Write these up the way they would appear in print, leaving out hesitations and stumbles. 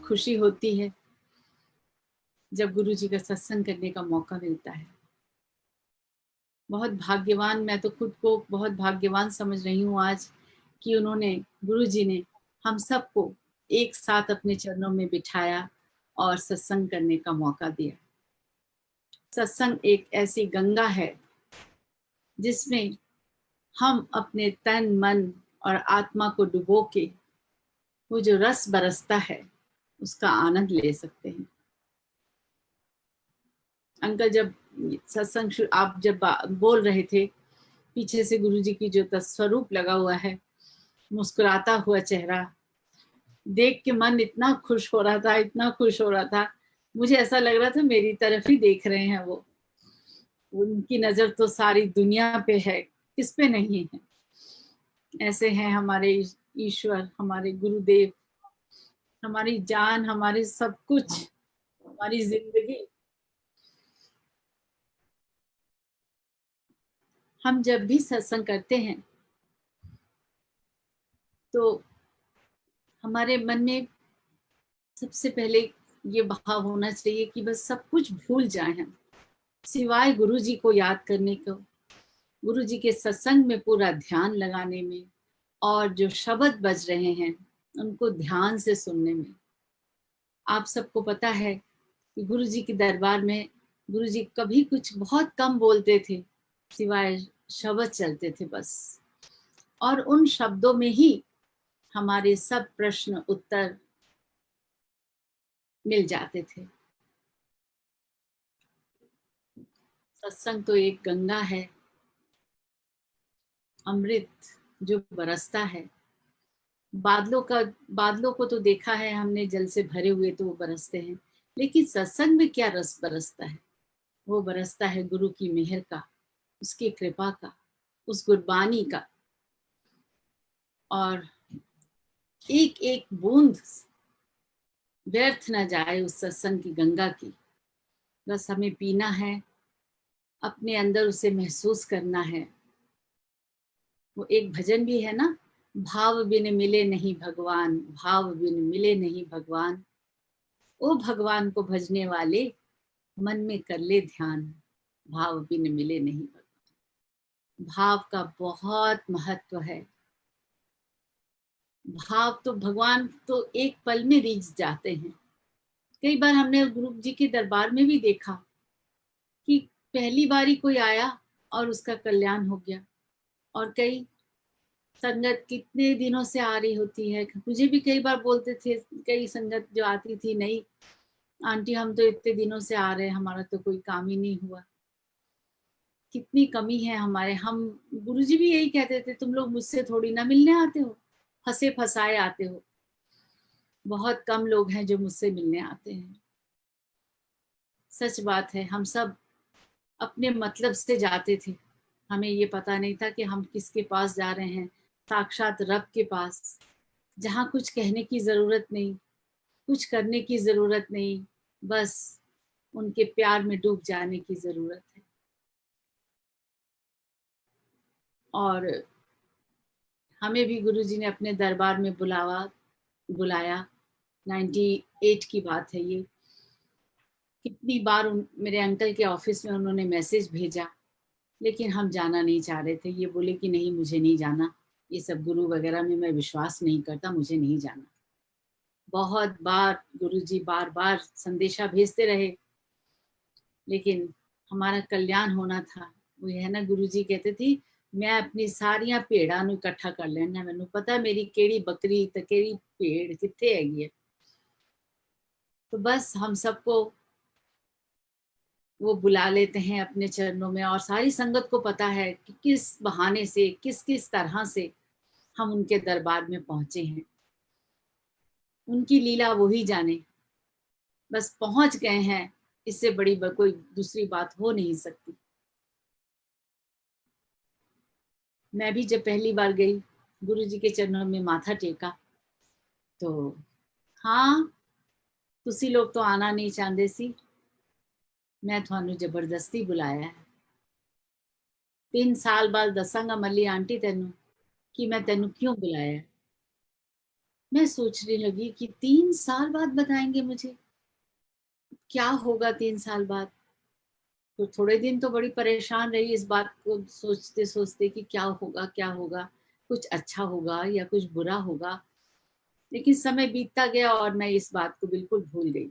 खुशी होती है जब गुरु जी का सत्संग करने का मौका मिलता है। बहुत भाग्यवान, मैं तो खुद को बहुत भाग्यवान समझ रही हूँ आज कि उन्होंने, गुरु जी ने हम सबको एक साथ अपने चरणों में बिठाया और सत्संग करने का मौका दिया। सत्संग एक ऐसी गंगा है जिसमें हम अपने तन मन और आत्मा को डुबो के वो जो रस बरसता है उसका आनंद ले सकते हैं। अंकल जब सत्संग आप जब बोल रहे थे, पीछे से गुरुजी की जो स्वरूप लगा हुआ है, मुस्कुराता हुआ चेहरा देख के मन इतना खुश हो रहा था, इतना खुश हो रहा था। मुझे ऐसा लग रहा था मेरी तरफ ही देख रहे हैं वो। उनकी नजर तो सारी दुनिया पे है, किस पे नहीं है। ऐसे हैं हमारे ईश्वर, हमारे गुरुदेव, हमारी जान, हमारी सब कुछ, हमारी जिंदगी। हम जब भी सत्संग करते हैं तो हमारे मन में सबसे पहले ये भाव होना चाहिए कि बस सब कुछ भूल जाएं हम, सिवाय गुरु जी को याद करने को, गुरु जी के सत्संग में पूरा ध्यान लगाने में और जो शब्द बज रहे हैं उनको ध्यान से सुनने में। आप सबको पता है कि गुरु जी के दरबार में गुरु जी कभी कुछ बहुत कम बोलते थे, सिवाय शब्द चलते थे बस, और उन शब्दों में ही हमारे सब प्रश्न उत्तर मिल जाते थे। सत्संग तो एक गंगा है, अमृत जो बरसता है। बादलों को तो देखा है हमने, जल से भरे हुए तो वो बरसते हैं, लेकिन सत्संग में क्या रस बरसता है? वो बरसता है गुरु की मेहर का, उसकी कृपा का, उस गुरबानी का। और एक एक बूंद व्यर्थ न जाए उस सत्संग की गंगा की। बस हमें पीना है, अपने अंदर उसे महसूस करना है। वो एक भजन भी है ना, भाव बिन मिले नहीं भगवान, भाव बिन मिले नहीं भगवान, ओ भगवान को भजने वाले मन में कर ले ध्यान, भाव बिन मिले नहीं भगवान। भाव का बहुत महत्व है। भाव तो भगवान तो एक पल में रीझ जाते हैं। कई बार हमने गुरु जी के दरबार में भी देखा कि पहली बार ही कोई आया और उसका कल्याण हो गया, और कई संगत कितने दिनों से आ रही होती है। मुझे भी कई बार बोलते थे कई संगत जो आती थी, नहीं आंटी हम तो इतने दिनों से आ रहे हैं, हमारा तो कोई काम ही नहीं हुआ। कितनी कमी है हमारे। हम, गुरुजी भी यही कहते थे, तुम लोग मुझसे थोड़ी ना मिलने आते हो, फंसे फंसाए आते हो। बहुत कम लोग हैं जो मुझसे मिलने आते हैं। सच बात है, हम सब अपने मतलब से जाते थे। हमें ये पता नहीं था कि हम किसके पास जा रहे हैं, साक्षात रब के पास, जहाँ कुछ कहने की जरूरत नहीं, कुछ करने की जरूरत नहीं, बस उनके प्यार में डूब जाने की जरूरत है। और हमें भी गुरुजी ने अपने दरबार में बुलाया। 98 की बात है ये। कितनी बार मेरे अंकल के ऑफिस में उन्होंने मैसेज भेजा, लेकिन हम जाना नहीं चाह रहे थे। ये बोले कि नहीं मुझे नहीं जाना, ये सब गुरु वगैरह में मैं विश्वास नहीं करता, मुझे नहीं जाना। बहुत बार गुरुजी बार बार संदेशा भेजते रहे, लेकिन हमारा कल्याण होना था। वो है ना, गुरुजी कहते थे मैं अपनी सारियां भेड़ां नूं इकट्ठा कर लेना, मैनू पता मेरी केड़ी बकरी ते केड़ी भेड़ कित्थे हैगी है। तो बस हम सबको वो बुला लेते हैं अपने चरणों में, और सारी संगत को पता है कि किस बहाने से, किस किस तरह से हम उनके दरबार में पहुंचे हैं। उनकी लीला वो ही जाने, बस पहुंच गए हैं, इससे बड़ी कोई दूसरी बात हो नहीं सकती। मैं भी जब पहली बार गई, गुरु जी के चरणों में माथा टेका, तो हाँ तुसी लोग तो आना नहीं चाहते सी, मैं थानू जबरदस्ती बुलाया है। 3 साल बाद दसांगा मल्ली आंटी तेनू कि मैं तेनू क्यों बुलाया। मैं सोचने लगी कि 3 साल बाद बताएंगे मुझे, क्या होगा 3 साल बाद। तो थोड़े दिन तो बड़ी परेशान रही इस बात को सोचते सोचते कि क्या होगा क्या होगा, कुछ अच्छा होगा या कुछ बुरा होगा। लेकिन समय बीतता गया और मैं इस बात को बिल्कुल भूल गई।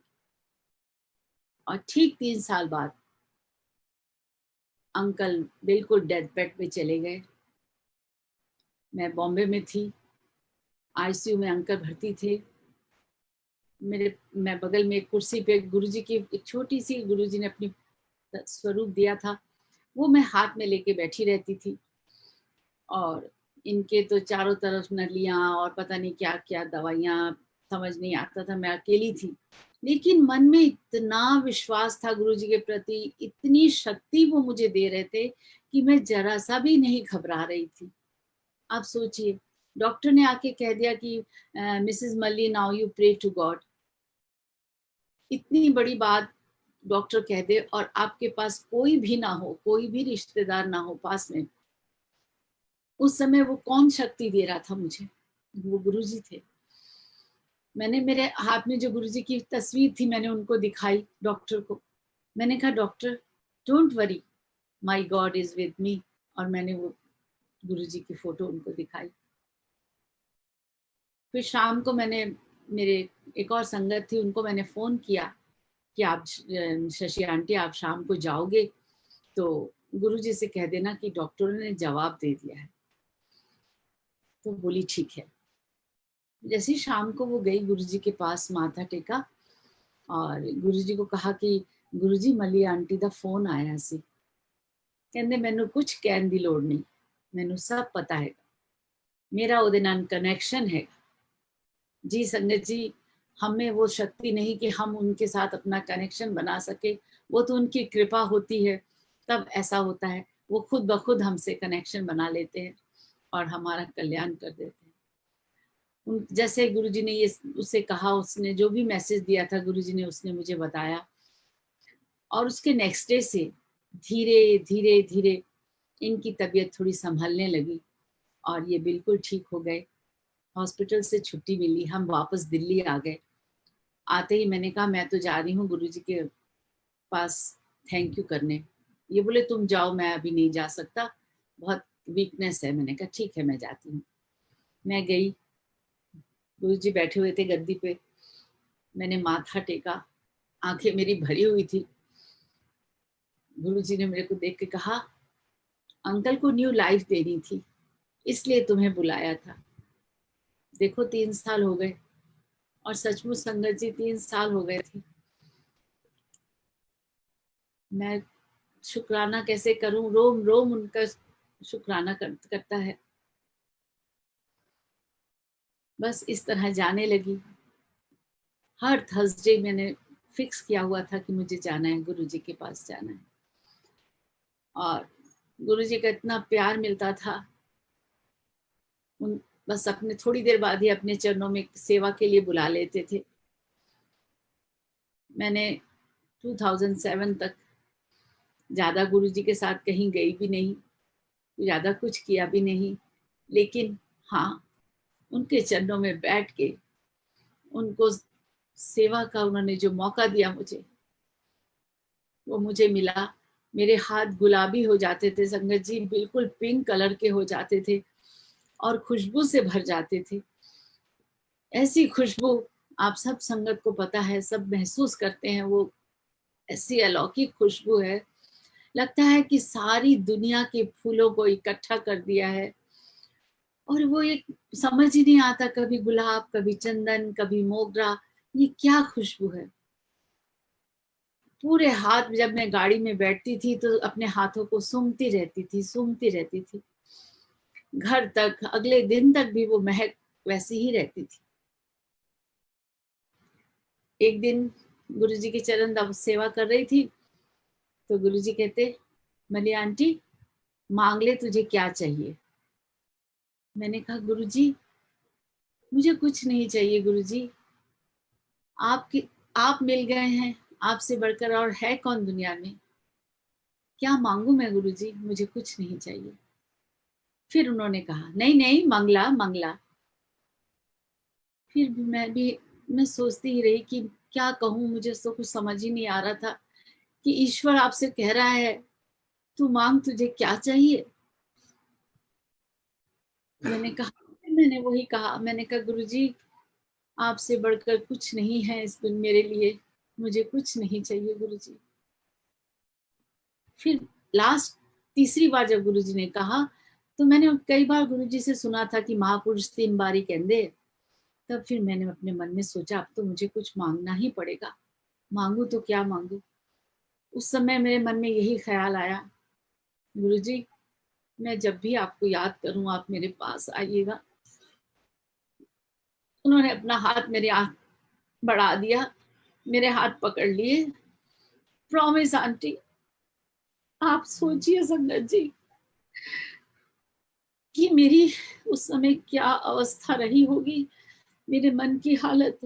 और ठीक 3 साल बाद अंकल बिल्कुल डेथ बेड पे चले गए। मैं बॉम्बे में थी, आईसीयू में अंकल भर्ती थे। मेरे मैं बगल में एक कुर्सी पे गुरुजी की एक छोटी सी, गुरुजी ने अपनी स्वरूप दिया था, वो मैं हाथ में लेके बैठी रहती थी। और इनके तो चारों तरफ नलियां और पता नहीं क्या क्या दवाइयां, समझ नहीं आता था, मैं अकेली थी। लेकिन मन में इतना विश्वास था गुरुजी के प्रति, इतनी शक्ति वो मुझे दे रहे थे कि मैं जरा सा भी नहीं घबरा रही थी। आप सोचिए, डॉक्टर ने आके कह दिया कि Mrs Malli now you pray to God. इतनी बड़ी बात डॉक्टर कह दे और आपके पास कोई भी ना हो, कोई भी रिश्तेदार ना हो पास में। उस समय वो कौन शक्ति दे रहा था मुझे? वो गुरुजी थे। मैंने मेरे हाथ में जो गुरुजी की तस्वीर थी मैंने उनको दिखाई डॉक्टर को। मैंने कहा doctor don't worry, my God is with me. और मैंने वो गुरुजी की फोटो उनको दिखाई। फिर शाम को मैंने, मेरे एक और संगत थी, उनको मैंने फोन किया कि आप शशि आंटी आप शाम को जाओगे तो गुरुजी से कह देना कि डॉक्टरों ने जवाब दे दिया है। तो बोली ठीक है। जैसे ही शाम को वो गई गुरुजी के पास, माथा टेका और गुरुजी को कहा कि गुरुजी मली आंटी दा फोन आया सी, कहंदे मैनू कुछ कहन दी लोड़ नहीं, मैनू सब पता है, मेरा ओदे नाल कनेक्शन है। जी संगत जी, हमें वो शक्ति नहीं कि हम उनके साथ अपना कनेक्शन बना सके, वो तो उनकी कृपा होती है, तब ऐसा होता है। वो खुद ब खुद हमसे कनेक्शन बना लेते हैं और हमारा कल्याण कर देते हैं। जैसे गुरुजी ने ये उससे कहा, उसने जो भी मैसेज दिया था गुरुजी ने, उसने मुझे बताया। और उसके नेक्स्ट डे से धीरे धीरे धीरे इनकी तबीयत थोड़ी संभलने लगी और ये बिल्कुल ठीक हो गए। हॉस्पिटल से छुट्टी मिली, हम वापस दिल्ली आ गए। आते ही मैंने कहा मैं तो जा रही हूँ गुरुजी के पास थैंक यू करने। ये बोले तुम जाओ, मैं अभी नहीं जा सकता, बहुत वीकनेस है। मैंने कहा ठीक है मैं जाती हूँ। मैं गई, गुरुजी बैठे हुए थे गद्दी पे। मैंने माथा टेका, आंखें मेरी भरी हुई थी। गुरुजी ने मेरे को देख के कहा अंकल को न्यू लाइफ देनी थी, इसलिए तुम्हें बुलाया था। देखो 3 साल हो गए। और सचमुच संगत जी 3 साल हो गए थे। मैं शुक्राना कैसे करूं, रोम रोम उनका शुक्राना करता है। बस इस तरह जाने लगी। हर थर्सडे मैंने फिक्स किया हुआ था कि मुझे जाना है, गुरुजी के पास जाना है। और गुरुजी का इतना प्यार मिलता था। उन बस अपने थोड़ी देर बाद ही अपने चरणों में सेवा के लिए बुला लेते थे। मैंने 2007 तक ज़्यादा गुरुजी के साथ कहीं गई भी नहीं, ज़्यादा कुछ किया भी नहीं। लेकिन हाँ, उनके चरणों में बैठ के उनको सेवा का उन्होंने जो मौका दिया मुझे, वो मुझे मिला। मेरे हाथ गुलाबी हो जाते थे संगत जी, बिल्कुल पिंक कलर के हो जाते थे और खुशबू से भर जाते थे। ऐसी खुशबू, आप सब संगत को पता है, सब महसूस करते हैं, वो ऐसी अलौकिक खुशबू है। लगता है कि सारी दुनिया के फूलों को इकट्ठा कर दिया है। और वो एक समझ ही नहीं आता, कभी गुलाब, कभी चंदन, कभी मोगरा, ये क्या खुशबू है। पूरे हाथ, जब मैं गाड़ी में बैठती थी तो अपने हाथों को सूंघती रहती थी, सूंघती रहती थी। घर तक, अगले दिन तक भी वो महक वैसी ही रहती थी। एक दिन गुरुजी के चरण सेवा कर रही थी तो गुरुजी कहते मली आंटी मांग ले तुझे क्या चाहिए। मैंने कहा गुरुजी मुझे कुछ नहीं चाहिए गुरुजी, आपकी आप मिल गए हैं, आपसे बढ़कर और है कौन दुनिया में। क्या मांगू मैं गुरुजी, मुझे कुछ नहीं चाहिए। फिर उन्होंने कहा नहीं नहीं मंगला मंगला। फिर भी मैं सोचती ही रही कि क्या कहूँ, मुझे तो कुछ समझ ही नहीं आ रहा था कि ईश्वर आपसे कह रहा है तू मांग, तुझे क्या चाहिए। मैंने वही कहा, मैंने कहा गुरुजी आपसे बढ़कर कुछ नहीं है इस दिन मेरे लिए, मुझे कुछ नहीं चाहिए गुरुजी। फिर लास्ट तीसरी बार जब गुरुजी ने कहा, तो मैंने कई बार गुरुजी से सुना था कि महापुरुष 3 बारी कहते, तब फिर मैंने अपने मन में सोचा अब तो मुझे कुछ मांगना ही पड़ेगा, मांगू तो क्या मांगू। उस समय मेरे मन में यही ख्याल आया, गुरुजी मैं जब भी आपको याद करूं आप मेरे पास आइएगा। उन्होंने अपना हाथ मेरे हाथ बढ़ा दिया, मेरे हाथ पकड़ लिए। प्रॉमिस आंटी, आप सोचिए संगत जी कि मेरी उस समय क्या अवस्था रही होगी, मेरे मन की हालत।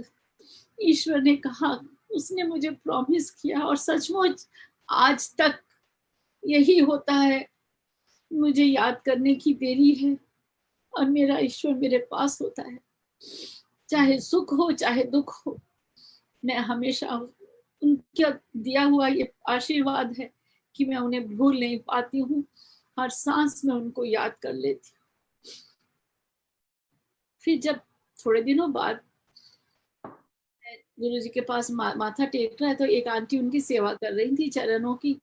ईश्वर ने कहा, उसने मुझे प्रॉमिस किया और सचमुच आज तक यही होता है, मुझे याद करने की देरी है और मेरा ईश्वर मेरे पास होता है, चाहे सुख हो चाहे दुख हो। मैं हमेशा उनका दिया हुआ ये आशीर्वाद है कि मैं उन्हें भूल नहीं पाती हूँ, हर सांस में उनको याद कर लेती हूँ। फिर जब थोड़े दिनों बाद गुरु जी के पास माथा टेक रहा है, तो एक आंटी उनकी सेवा कर रही थी चरणों की।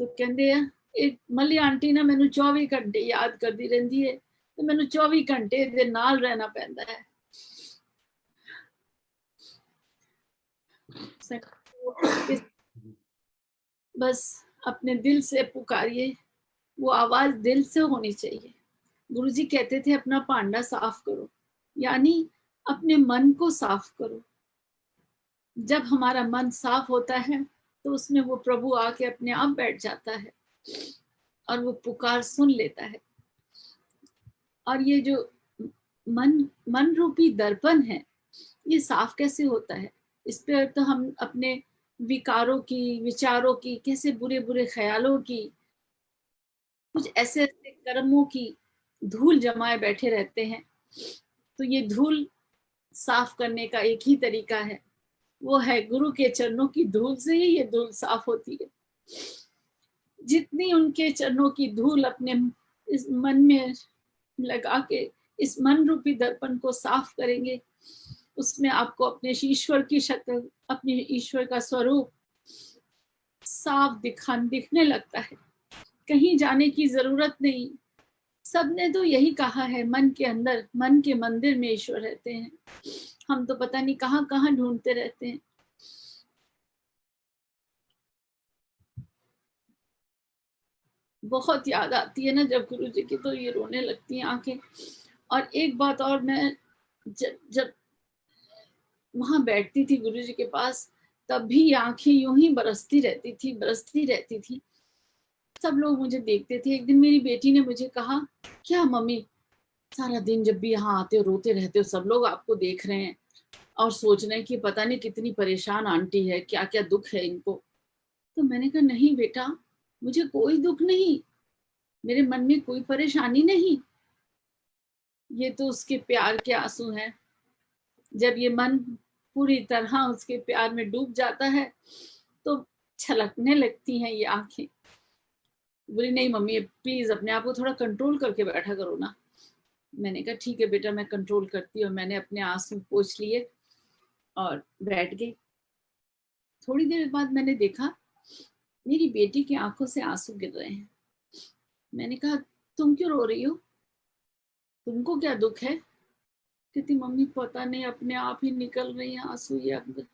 तो कहते हैं एक मल्ली आंटी ना मैनू 24 घंटे याद करती रहती है, तो मैनू 24 घंटे दे नाल रहना पैंदा है। बस अपने दिल से पुकारिए, वो आवाज दिल से होनी चाहिए। गुरुजी कहते थे अपना पांडा साफ करो, यानी अपने मन को साफ करो। जब हमारा मन साफ होता है तो उसमें वो प्रभु आके अपने आप बैठ जाता है और वो पुकार सुन लेता है। और ये जो मन मन रूपी दर्पण है, ये साफ कैसे होता है? इस पे तो हम अपने विकारों की, विचारों की, कैसे बुरे बुरे ख्यालों की, कुछ ऐसे ऐसे कर्मों की धूल जमाए बैठे रहते हैं। तो ये धूल साफ करने का एक ही तरीका है, वो है गुरु के चरणों की धूल से ही ये धूल साफ होती है। जितनी उनके चरणों की धूल अपने इस मन में लगा के इस मन रूपी दर्पण को साफ करेंगे, उसमें आपको अपने ईश्वर की शक्ल, अपने ईश्वर का स्वरूप साफ दिखने लगता है। कहीं जाने की जरूरत नहीं। सबने तो यही कहा है, मन के अंदर, मन के मंदिर में ईश्वर रहते हैं। हम तो पता नहीं कहाँ कहाँ ढूंढते रहते हैं। बहुत याद आती है ना जब गुरु जी की, तो ये रोने लगती हैं आंखें। और एक बात और, मैं जब वहां बैठती थी गुरु जी के पास, तब भी ये आंखें यूं ही बरसती रहती थी। सब लोग मुझे देखते थे। एक दिन मेरी बेटी ने मुझे कहा, क्या मम्मी सारा दिन जब भी यहाँ आते हो रोते रहते हो, सब लोग आपको देख रहे हैं और सोच रहे हैं कि पता नहीं कितनी परेशान आंटी है, क्या क्या दुख है इनको। तो मैंने कहा नहीं बेटा, मुझे कोई दुख नहीं, मेरे मन में कोई परेशानी नहीं, ये तो उसके प्यार के आंसू हैं। जब ये मन पूरी तरह उसके प्यार में डूब जाता है तो छलकने लगती हैं ये आंखें। बोली नहीं मम्मी प्लीज अपने आप को थोड़ा कंट्रोल करके बैठा करो ना। मैंने कहा ठीक है बेटा, मैं कंट्रोल करती हूँ। मैंने अपने आंसू पोंछ लिए और बैठ गई। थोड़ी देर बाद मैंने देखा मेरी बेटी की आंखों से आंसू गिर रहे हैं। मैंने कहा तुम क्यों रो रही हो, तुमको क्या दुख है? कहती मम्मी पता नहीं अपने आप ही निकल रही है आंसू ये अंदर।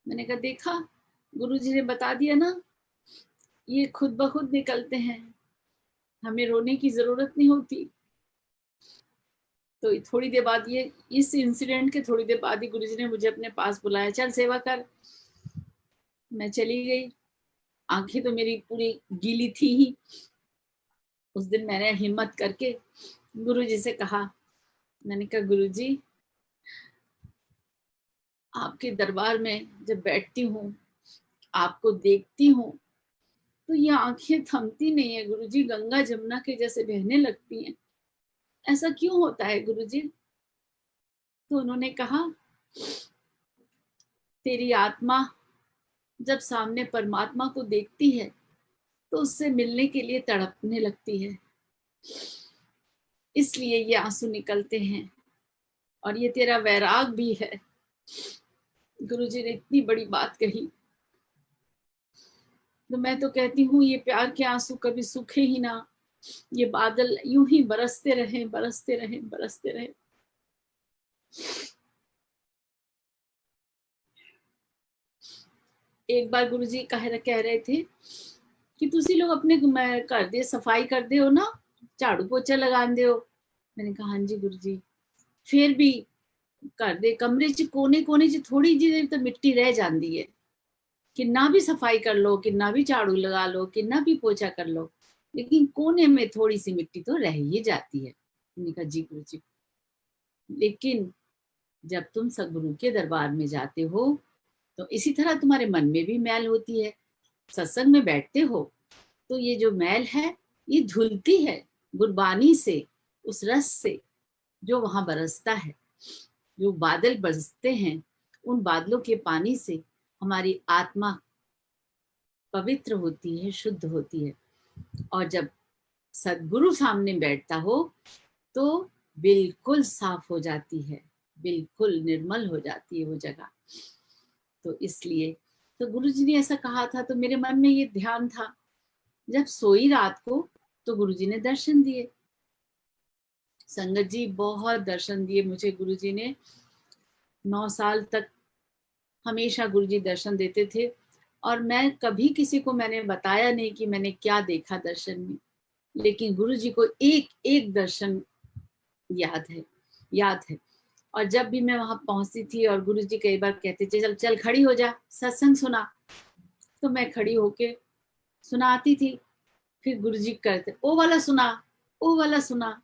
मैंने कहा देखा, गुरुजी ने बता दिया ना, ये खुद ब खुद निकलते हैं, हमें रोने की जरूरत नहीं होती। तो थोड़ी देर बाद, ये इस इंसिडेंट के थोड़ी देर बाद ही गुरुजी ने मुझे अपने पास बुलाया, चल सेवा कर। मैं चली गई। आंखें तो मेरी पूरी गीली थी ही। उस दिन मैंने हिम्मत करके गुरुजी से कहा, मैंने कहा गुरुजी आपके दरबार में जब बैठती हूँ, आपको देखती हूँ, तो ये आंखें थमती नहीं है गुरुजी, गंगा जमुना के जैसे बहने लगती हैं। ऐसा क्यों होता है गुरुजी? तो उन्होंने कहा, तेरी आत्मा जब सामने परमात्मा को देखती है तो उससे मिलने के लिए तड़पने लगती है, इसलिए ये आंसू निकलते हैं, और ये तेरा वैराग भी है। गुरुजी ने इतनी बड़ी बात कही, तो मैं तो कहती हूँ ये प्यार के आंसू कभी सूखे ही ना, ये बादल यूं ही बरसते रहे, बरसते रहे, बरसते रहे। एक बार गुरुजी कह रहे थे कि तुसी लोग अपने घर दे सफाई कर दे हो ना, झाड़ू पोछा लगांदे हो। मैंने कहा हाँ जी गुरुजी। फिर भी घर दे कमरे च कोने कोने च थोड़ी जी तो मिट्टी रह जाती है, किन्ना भी सफाई कर लो, किन्ना भी झाड़ू लगा लो, किन्ना भी पोछा कर लो, लेकिन कोने में थोड़ी सी मिट्टी तो रह ही जाती है। मैंने कहा जी गुरुजी। लेकिन जब तुम सदगुरु के दरबार में जाते हो तो इसी तरह तुम्हारे मन में भी मैल होती है। सत्संग में बैठते हो तो ये जो मैल है ये धुलती है गुरबानी से, उस रस से जो वहां बरसता है। जो बादल बरसते हैं उन बादलों के पानी से हमारी आत्मा पवित्र होती है, शुद्ध होती है। और जब सदगुरु सामने बैठता हो तो बिल्कुल साफ हो जाती है, बिल्कुल निर्मल हो जाती है वो जगह। तो इसलिए तो गुरुजी ने ऐसा कहा था, तो मेरे मन में ये ध्यान था। जब सोई रात को तो गुरुजी ने दर्शन दिए, संगत जी बहुत दर्शन दिए मुझे गुरुजी ने। 9 साल तक हमेशा गुरुजी दर्शन देते थे, और मैं कभी किसी को मैंने बताया नहीं कि मैंने क्या देखा दर्शन में, लेकिन गुरुजी को एक एक दर्शन याद है, याद है। और जब भी मैं वहां पहुंचती थी और गुरुजी कई बार कहते थे चल चल खड़ी हो जा, सत्संग सुना, तो मैं खड़ी होके सुनाती थी। फिर गुरुजी करते ओ वाला सुना, ओ वाला सुना।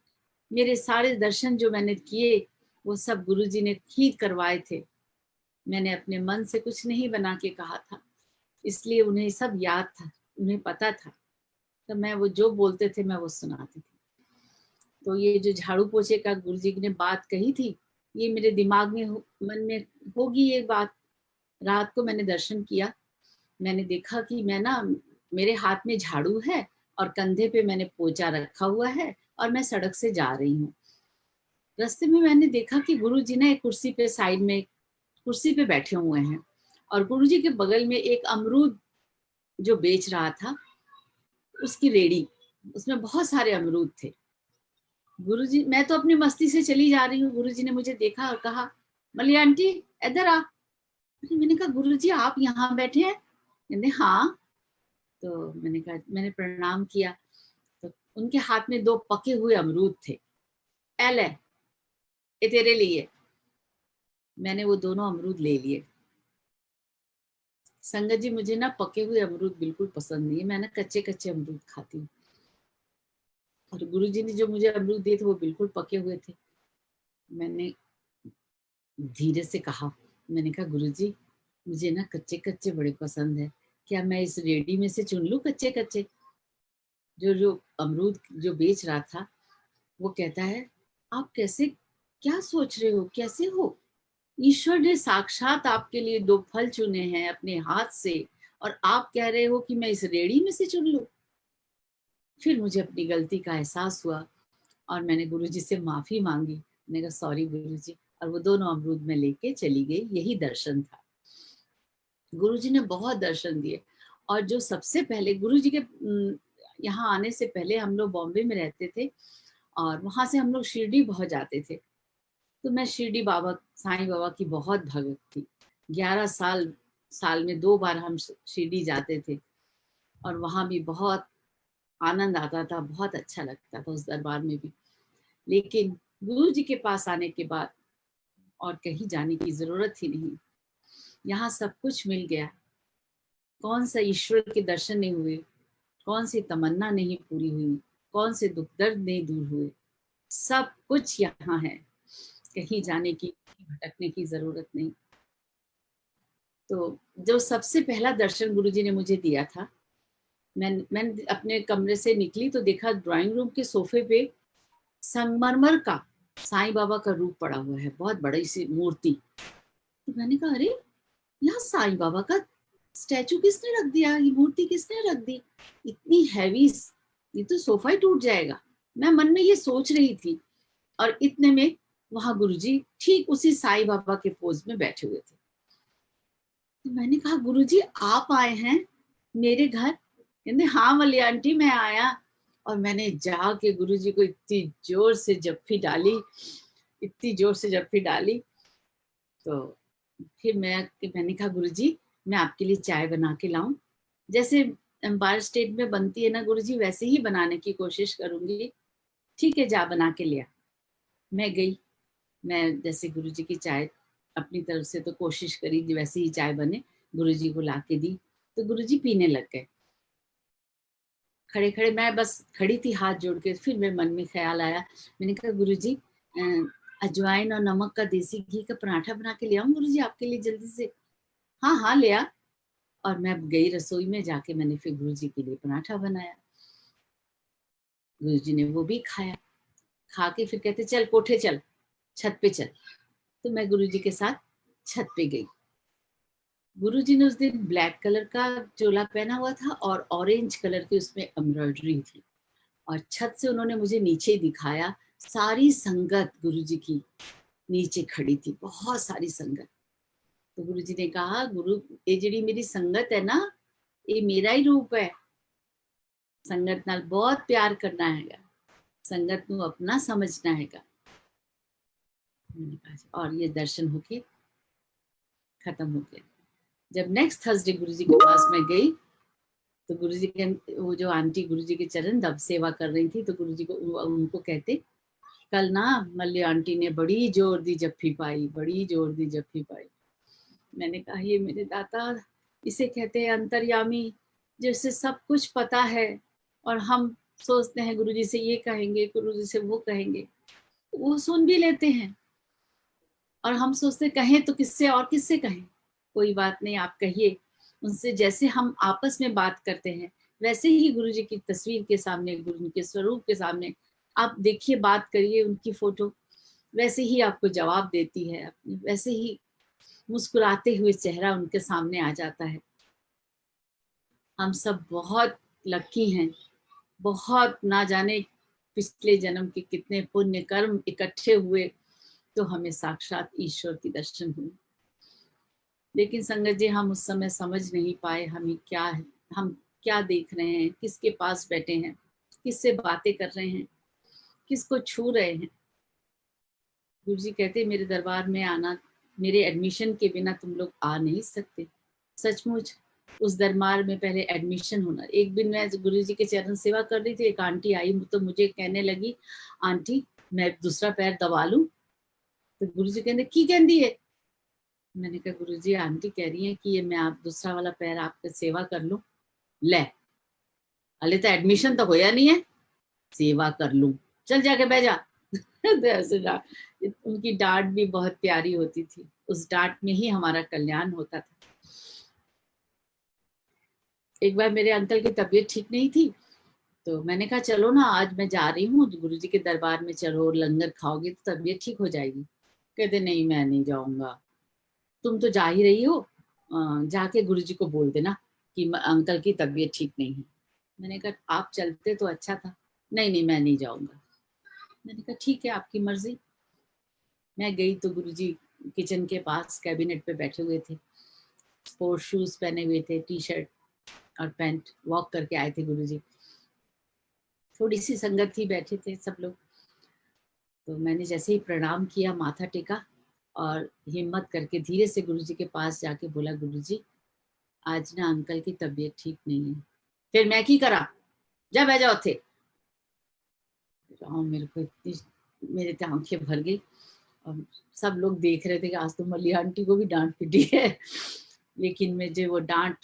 मेरे सारे दर्शन जो मैंने किए वो सब गुरुजी ने ही करवाए थे। मैंने अपने मन से कुछ नहीं बना के कहा था, इसलिए उन्हें सब याद था, उन्हें पता था। तो मैं वो जो बोलते थे मैं वो सुनाती थी। तो ये जो झाड़ू पोछे का गुरुजी ने बात कही थी, ये मेरे दिमाग में मन में होगी ये बात। रात को मैंने दर्शन किया, मैंने देखा कि मैं ना, मेरे हाथ में झाड़ू है और कंधे पे मैंने पोछा रखा हुआ है और मैं सड़क से जा रही हूँ। रास्ते में मैंने देखा कि गुरुजी ना एक कुर्सी पे साइड में कुर्सी पे बैठे हुए हैं, और गुरुजी के बगल में एक अमरूद जो बेच रहा था उसकी रेड़ी, उसमें बहुत सारे अमरूद थे। गुरुजी, मैं तो अपनी मस्ती से चली जा रही हूँ, गुरुजी ने मुझे देखा और कहा मली आंटी इधर आ। मैंने कहा गुरुजी आप यहाँ बैठे हैं? कहते हाँ। तो मैंने कहा, मैंने प्रणाम किया, तो उनके हाथ में 2 पके हुए अमरूद थे। एले ये तेरे लिए। मैंने वो दोनों अमरूद ले लिए। संगत जी मुझे ना पके हुए अमरूद बिल्कुल पसंद नहीं है, मैं ना कच्चे कच्चे अमरूद खाती हूँ। और गुरुजी ने जो मुझे अमरूद दिए थे वो बिल्कुल पके हुए थे। मैंने धीरे से कहा, मैंने कहा गुरुजी मुझे ना कच्चे कच्चे बड़े पसंद है, क्या मैं इस रेडी में से चुन लूं कच्चे कच्चे? जो जो अमरूद जो बेच रहा था वो कहता है आप कैसे, क्या सोच रहे हो, कैसे हो? ईश्वर ने साक्षात आपके लिए 2 फल चुने हैं अपने हाथ से, और आप कह रहे हो कि मैं इस रेड़ी में से चुन लूं? फिर मुझे अपनी गलती का एहसास हुआ और मैंने गुरुजी से माफी मांगी। मैंने कहा सॉरी गुरुजी, और वो दोनों अमरूद में लेके चली गई। यही दर्शन था। गुरुजी ने बहुत दर्शन दिए। और जो सबसे पहले गुरुजी के यहाँ आने से पहले हम लोग बॉम्बे में रहते थे, और वहां से हम लोग शिरडी बहुत जाते थे। तो मैं शिरडी बाबा, साईं बाबा की बहुत भगत थी। 11 साल साल में 2 बार हम शिरडी जाते थे, और वहां भी बहुत आनंद आता था, बहुत अच्छा लगता था उस दरबार में भी। लेकिन गुरु जी के पास आने के बाद और कहीं जाने की जरूरत ही नहीं, यहाँ सब कुछ मिल गया। कौन सा ईश्वर के दर्शन नहीं हुए, कौन सी तमन्ना नहीं पूरी हुई, कौन से दुख दर्द नहीं दूर हुए, सब कुछ यहाँ है। कहीं जाने की, भटकने की जरूरत नहीं। तो जो सबसे पहला दर्शन गुरुजी ने मुझे दिया था, मैं अपने कमरे से निकली तो देखा ड्राइंग रूम के सोफे पे संगमरमर का साईं बाबा का रूप पड़ा हुआ है, बहुत बड़ी सी मूर्ति। तो मैंने कहा अरे यहाँ साईं बाबा का स्टैचू किसने रख दिया, ये मूर्ति किसने रख दी, इतनी हैवी, ये तो सोफा ही टूट जाएगा। मैं मन में ये सोच रही थी, और इतने में वहां गुरुजी ठीक उसी साईं बाबा के पोज में बैठे हुए थे। तो मैंने कहा गुरुजी आप आए हैं मेरे घर? कहते हाँ मल्ली आंटी मैं आया। और मैंने जाके गुरुजी को इतनी जोर से जप्फी डाली, इतनी जोर से जप्फी डाली। तो फिर मैंने कहा गुरुजी मैं आपके लिए चाय बना के लाऊं, जैसे एम्पायर स्टेट में बनती है ना गुरुजी, वैसे ही बनाने की कोशिश करूंगी। ठीक है जा बना के लिया। मैं गई, मैं जैसे गुरुजी की चाय अपनी तरफ से तो कोशिश करी वैसे ही चाय बने, गुरुजी को ला के दी। तो गुरुजी पीने लग गए। खड़े खड़े मैं बस खड़ी थी हाथ जोड़ के। फिर मेरे मन में ख्याल आया, मैंने कहा गुरुजी अजवाइन और नमक का देसी घी का पराठा बना के ले आऊं गुरुजी आपके लिए जल्दी से? हाँ हाँ ले आ। और मैं गई रसोई में, जाके मैंने फिर गुरुजी के लिए पराठा बनाया। गुरुजी ने वो भी खाया। खा के फिर कहते चल कोठे चल, छत पे चल। तो मैं गुरुजी के साथ छत पे गई। गुरुजी ने उस दिन ब्लैक कलर का चोला पहना हुआ था और ऑरेंज कलर की उसमें एम्ब्रॉयडरी थी। और छत से उन्होंने मुझे नीचे दिखाया, सारी संगत गुरुजी की नीचे खड़ी थी, बहुत सारी संगत। तो गुरुजी ने कहा गुरु ये जी मेरी संगत है ना, ये मेरा ही रूप है। संगत नाल बहुत प्यार करना हैगा, संगत नू अपना समझना हैगा। और ये दर्शन होके खत्म हो गया। जब नेक्स्ट थर्सडे गुरुजी के पास मैं गई, तो गुरुजी के वो जो आंटी गुरुजी के चरण दब सेवा कर रही थी, तो गुरुजी को उनको कहते कल ना मल्ली आंटी ने बड़ी जोर दी जफ्फी पाई, बड़ी जोर दी जफ्फी पाई। मैंने कहा ये मेरे दाता, इसे कहते हैं अंतर्यामी, जिससे सब कुछ पता है। और हम सोचते हैं गुरुजी से ये कहेंगे, गुरुजी से वो कहेंगे, वो सुन भी लेते हैं। और हम सोचते कहें तो किससे और किससे कहें। कोई बात नहीं, आप कहिए उनसे। जैसे हम आपस में बात करते हैं वैसे ही गुरुजी की तस्वीर के सामने, गुरु के स्वरूप के सामने आप देखिए, बात करिए उनकी फोटो, वैसे ही आपको जवाब देती है, वैसे ही मुस्कुराते हुए चेहरा उनके सामने आ जाता है। हम सब बहुत लकी हैं, बहुत ना जाने पिछले जन्म के कितने पुण्य कर्म इकट्ठे हुए तो हमें साक्षात ईश्वर की दर्शन हुए। लेकिन संगत जी हम उस समय समझ नहीं पाए हमें क्या है, हम क्या देख रहे हैं, किसके पास बैठे हैं, किससे बातें कर रहे हैं, किसको छू रहे हैं। गुरुजी कहते मेरे दरबार में आना, मेरे एडमिशन के बिना तुम लोग आ नहीं सकते। सचमुच उस दरबार में पहले एडमिशन होना। एक दिन मैं गुरुजी के चरण सेवा कर रही थी, एक आंटी आई तो मुझे कहने लगी आंटी मैं दूसरा पैर दबा लूं? तो गुरुजी कहने की कहती है? मैंने कहा गुरुजी आंटी कह रही है कि ये मैं आप दूसरा वाला पैर आपका सेवा कर लूं। ले अले तो एडमिशन तो होया नहीं है, सेवा कर लूं, चल जाके बैठ जा। तो ऐसे डांट, उनकी डांट भी बहुत प्यारी होती थी, उस डांट में ही हमारा कल्याण होता था। एक बार मेरे अंकल की तबीयत ठीक नहीं थी, तो मैंने कहा चलो ना आज मैं जा रही हूँ गुरुजी के दरबार में, चलो लंगर खाओगे तो तबीयत ठीक हो जाएगी। कहते नहीं मैं नहीं जाऊंगा, तुम तो जा ही रही हो, जाके गुरुजी को बोल देना कि अंकल की तबीयत ठीक नहीं है। मैंने कहा आप चलते तो अच्छा था। नहीं नहीं मैं नहीं जाऊंगा। मैंने कहा ठीक है आपकी मर्जी। मैं गई तो गुरुजी किचन के पास कैबिनेट पे बैठे हुए थे, स्पोर्ट शूज पहने हुए थे, टी शर्ट और पैंट, वॉक करके आए थे गुरुजी। थोड़ी सी संगत थी, बैठे थे सब लोग। तो मैंने जैसे ही प्रणाम किया, माथा टेका और हिम्मत करके धीरे से गुरुजी के पास जाके बोला गुरुजी आज ना अंकल की तबीयत ठीक नहीं है। फिर मैं की करा, जा बह जाओ थे। मेरे को इतनी, मेरे तो आंखें भर गई। और सब लोग देख रहे थे कि आज तो मल्ली आंटी को भी डांट पिटी है। लेकिन मुझे वो डांट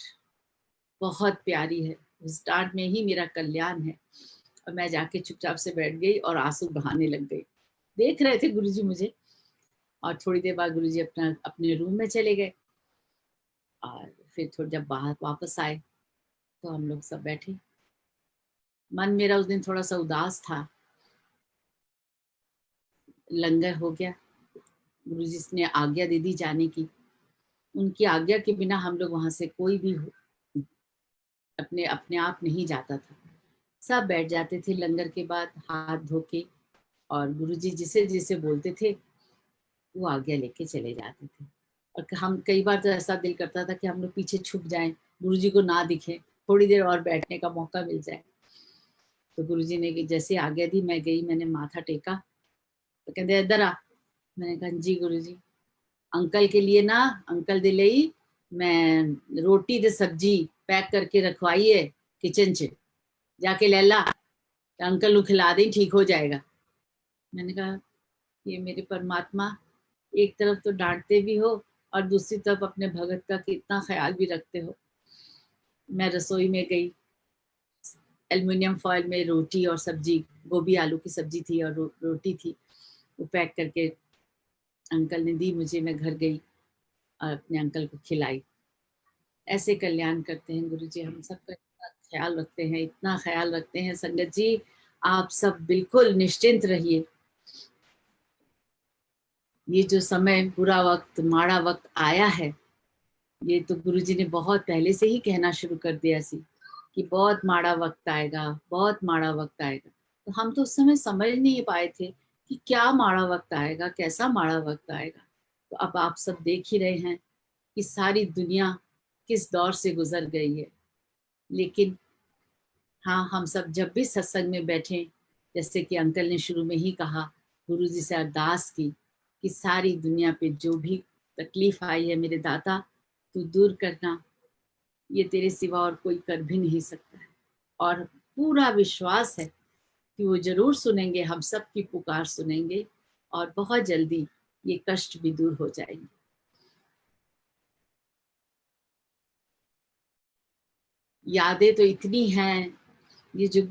बहुत प्यारी है, उस डांट में ही मेरा कल्याण है। और मैं जाके चुपचाप से बैठ गई और आंसू बहाने लग गई। देख रहे थे गुरुजी मुझे। और थोड़ी देर बाद गुरुजी अपना अपने रूम में चले गए। और फिर थोड़ी जब बाहर वापस आए तो हम लोग सब बैठे। मन मेरा उस दिन थोड़ा सा उदास था। लंगर हो गया, गुरुजी ने आज्ञा दे दी जाने की। उनकी आज्ञा के बिना हम लोग वहाँ से कोई भी अपने अपने आप नहीं जाता था। सब बैठ जाते थे लंगर के बाद हाथ धो के, और गुरुजी जिसे जिसे बोलते थे वो आज्ञा लेके चले जाते थे। और हम कई बार तो ऐसा दिल करता था कि हम लोग पीछे छुप जाएं, गुरुजी को ना दिखे, थोड़ी देर और बैठने का मौका मिल जाए। तो गुरुजी ने जैसे आज्ञा दी, मैं गई, मैंने माथा टेका, तो कहते इधर आ। मैंने कहा जी गुरुजी। अंकल के लिए ना, अंकल दे लई मैं रोटी ते सब्जी पैक करके रखवाई है किचन च, जाके ले ला, तो अंकल को खिला दे, ठीक हो जाएगा। मैंने कहा ये मेरे परमात्मा, एक तरफ तो डांटते भी हो और दूसरी तरफ अपने भगत का कितना ख्याल भी रखते हो। मैं रसोई में गई, एल्युमिनियम फॉयल में रोटी और सब्जी, गोभी आलू की सब्जी थी और रोटी थी, वो पैक करके अंकल ने दी मुझे। मैं घर गई और अपने अंकल को खिलाई। ऐसे कल्याण करते हैं गुरुजी, हम सबका इतना ख्याल रखते हैं, इतना ख्याल रखते हैं। संगत जी आप सब बिल्कुल निश्चिंत रहिए। ये जो समय बुरा वक्त, माड़ा वक्त आया है, ये तो गुरुजी ने बहुत पहले से ही कहना शुरू कर दिया सी कि बहुत माड़ा वक्त आएगा, बहुत माड़ा वक्त आएगा। तो हम तो उस समय समझ नहीं पाए थे कि क्या माड़ा वक्त आएगा, कैसा माड़ा वक्त आएगा। तो अब आप सब देख ही रहे हैं कि सारी दुनिया किस दौर से गुजर गई है। लेकिन हाँ, हम सब जब भी सत्संग में बैठे, जैसे कि अंकल ने शुरू में ही कहा, गुरुजी से अरदास की कि सारी दुनिया पे जो भी तकलीफ आई है मेरे दाता तू दूर करना, ये तेरे सिवा और कोई कर भी नहीं सकता है। और पूरा विश्वास है कि वो जरूर सुनेंगे, हम सब की पुकार सुनेंगे और बहुत जल्दी ये कष्ट भी दूर हो जाएंगे। यादें तो इतनी हैं, ये जो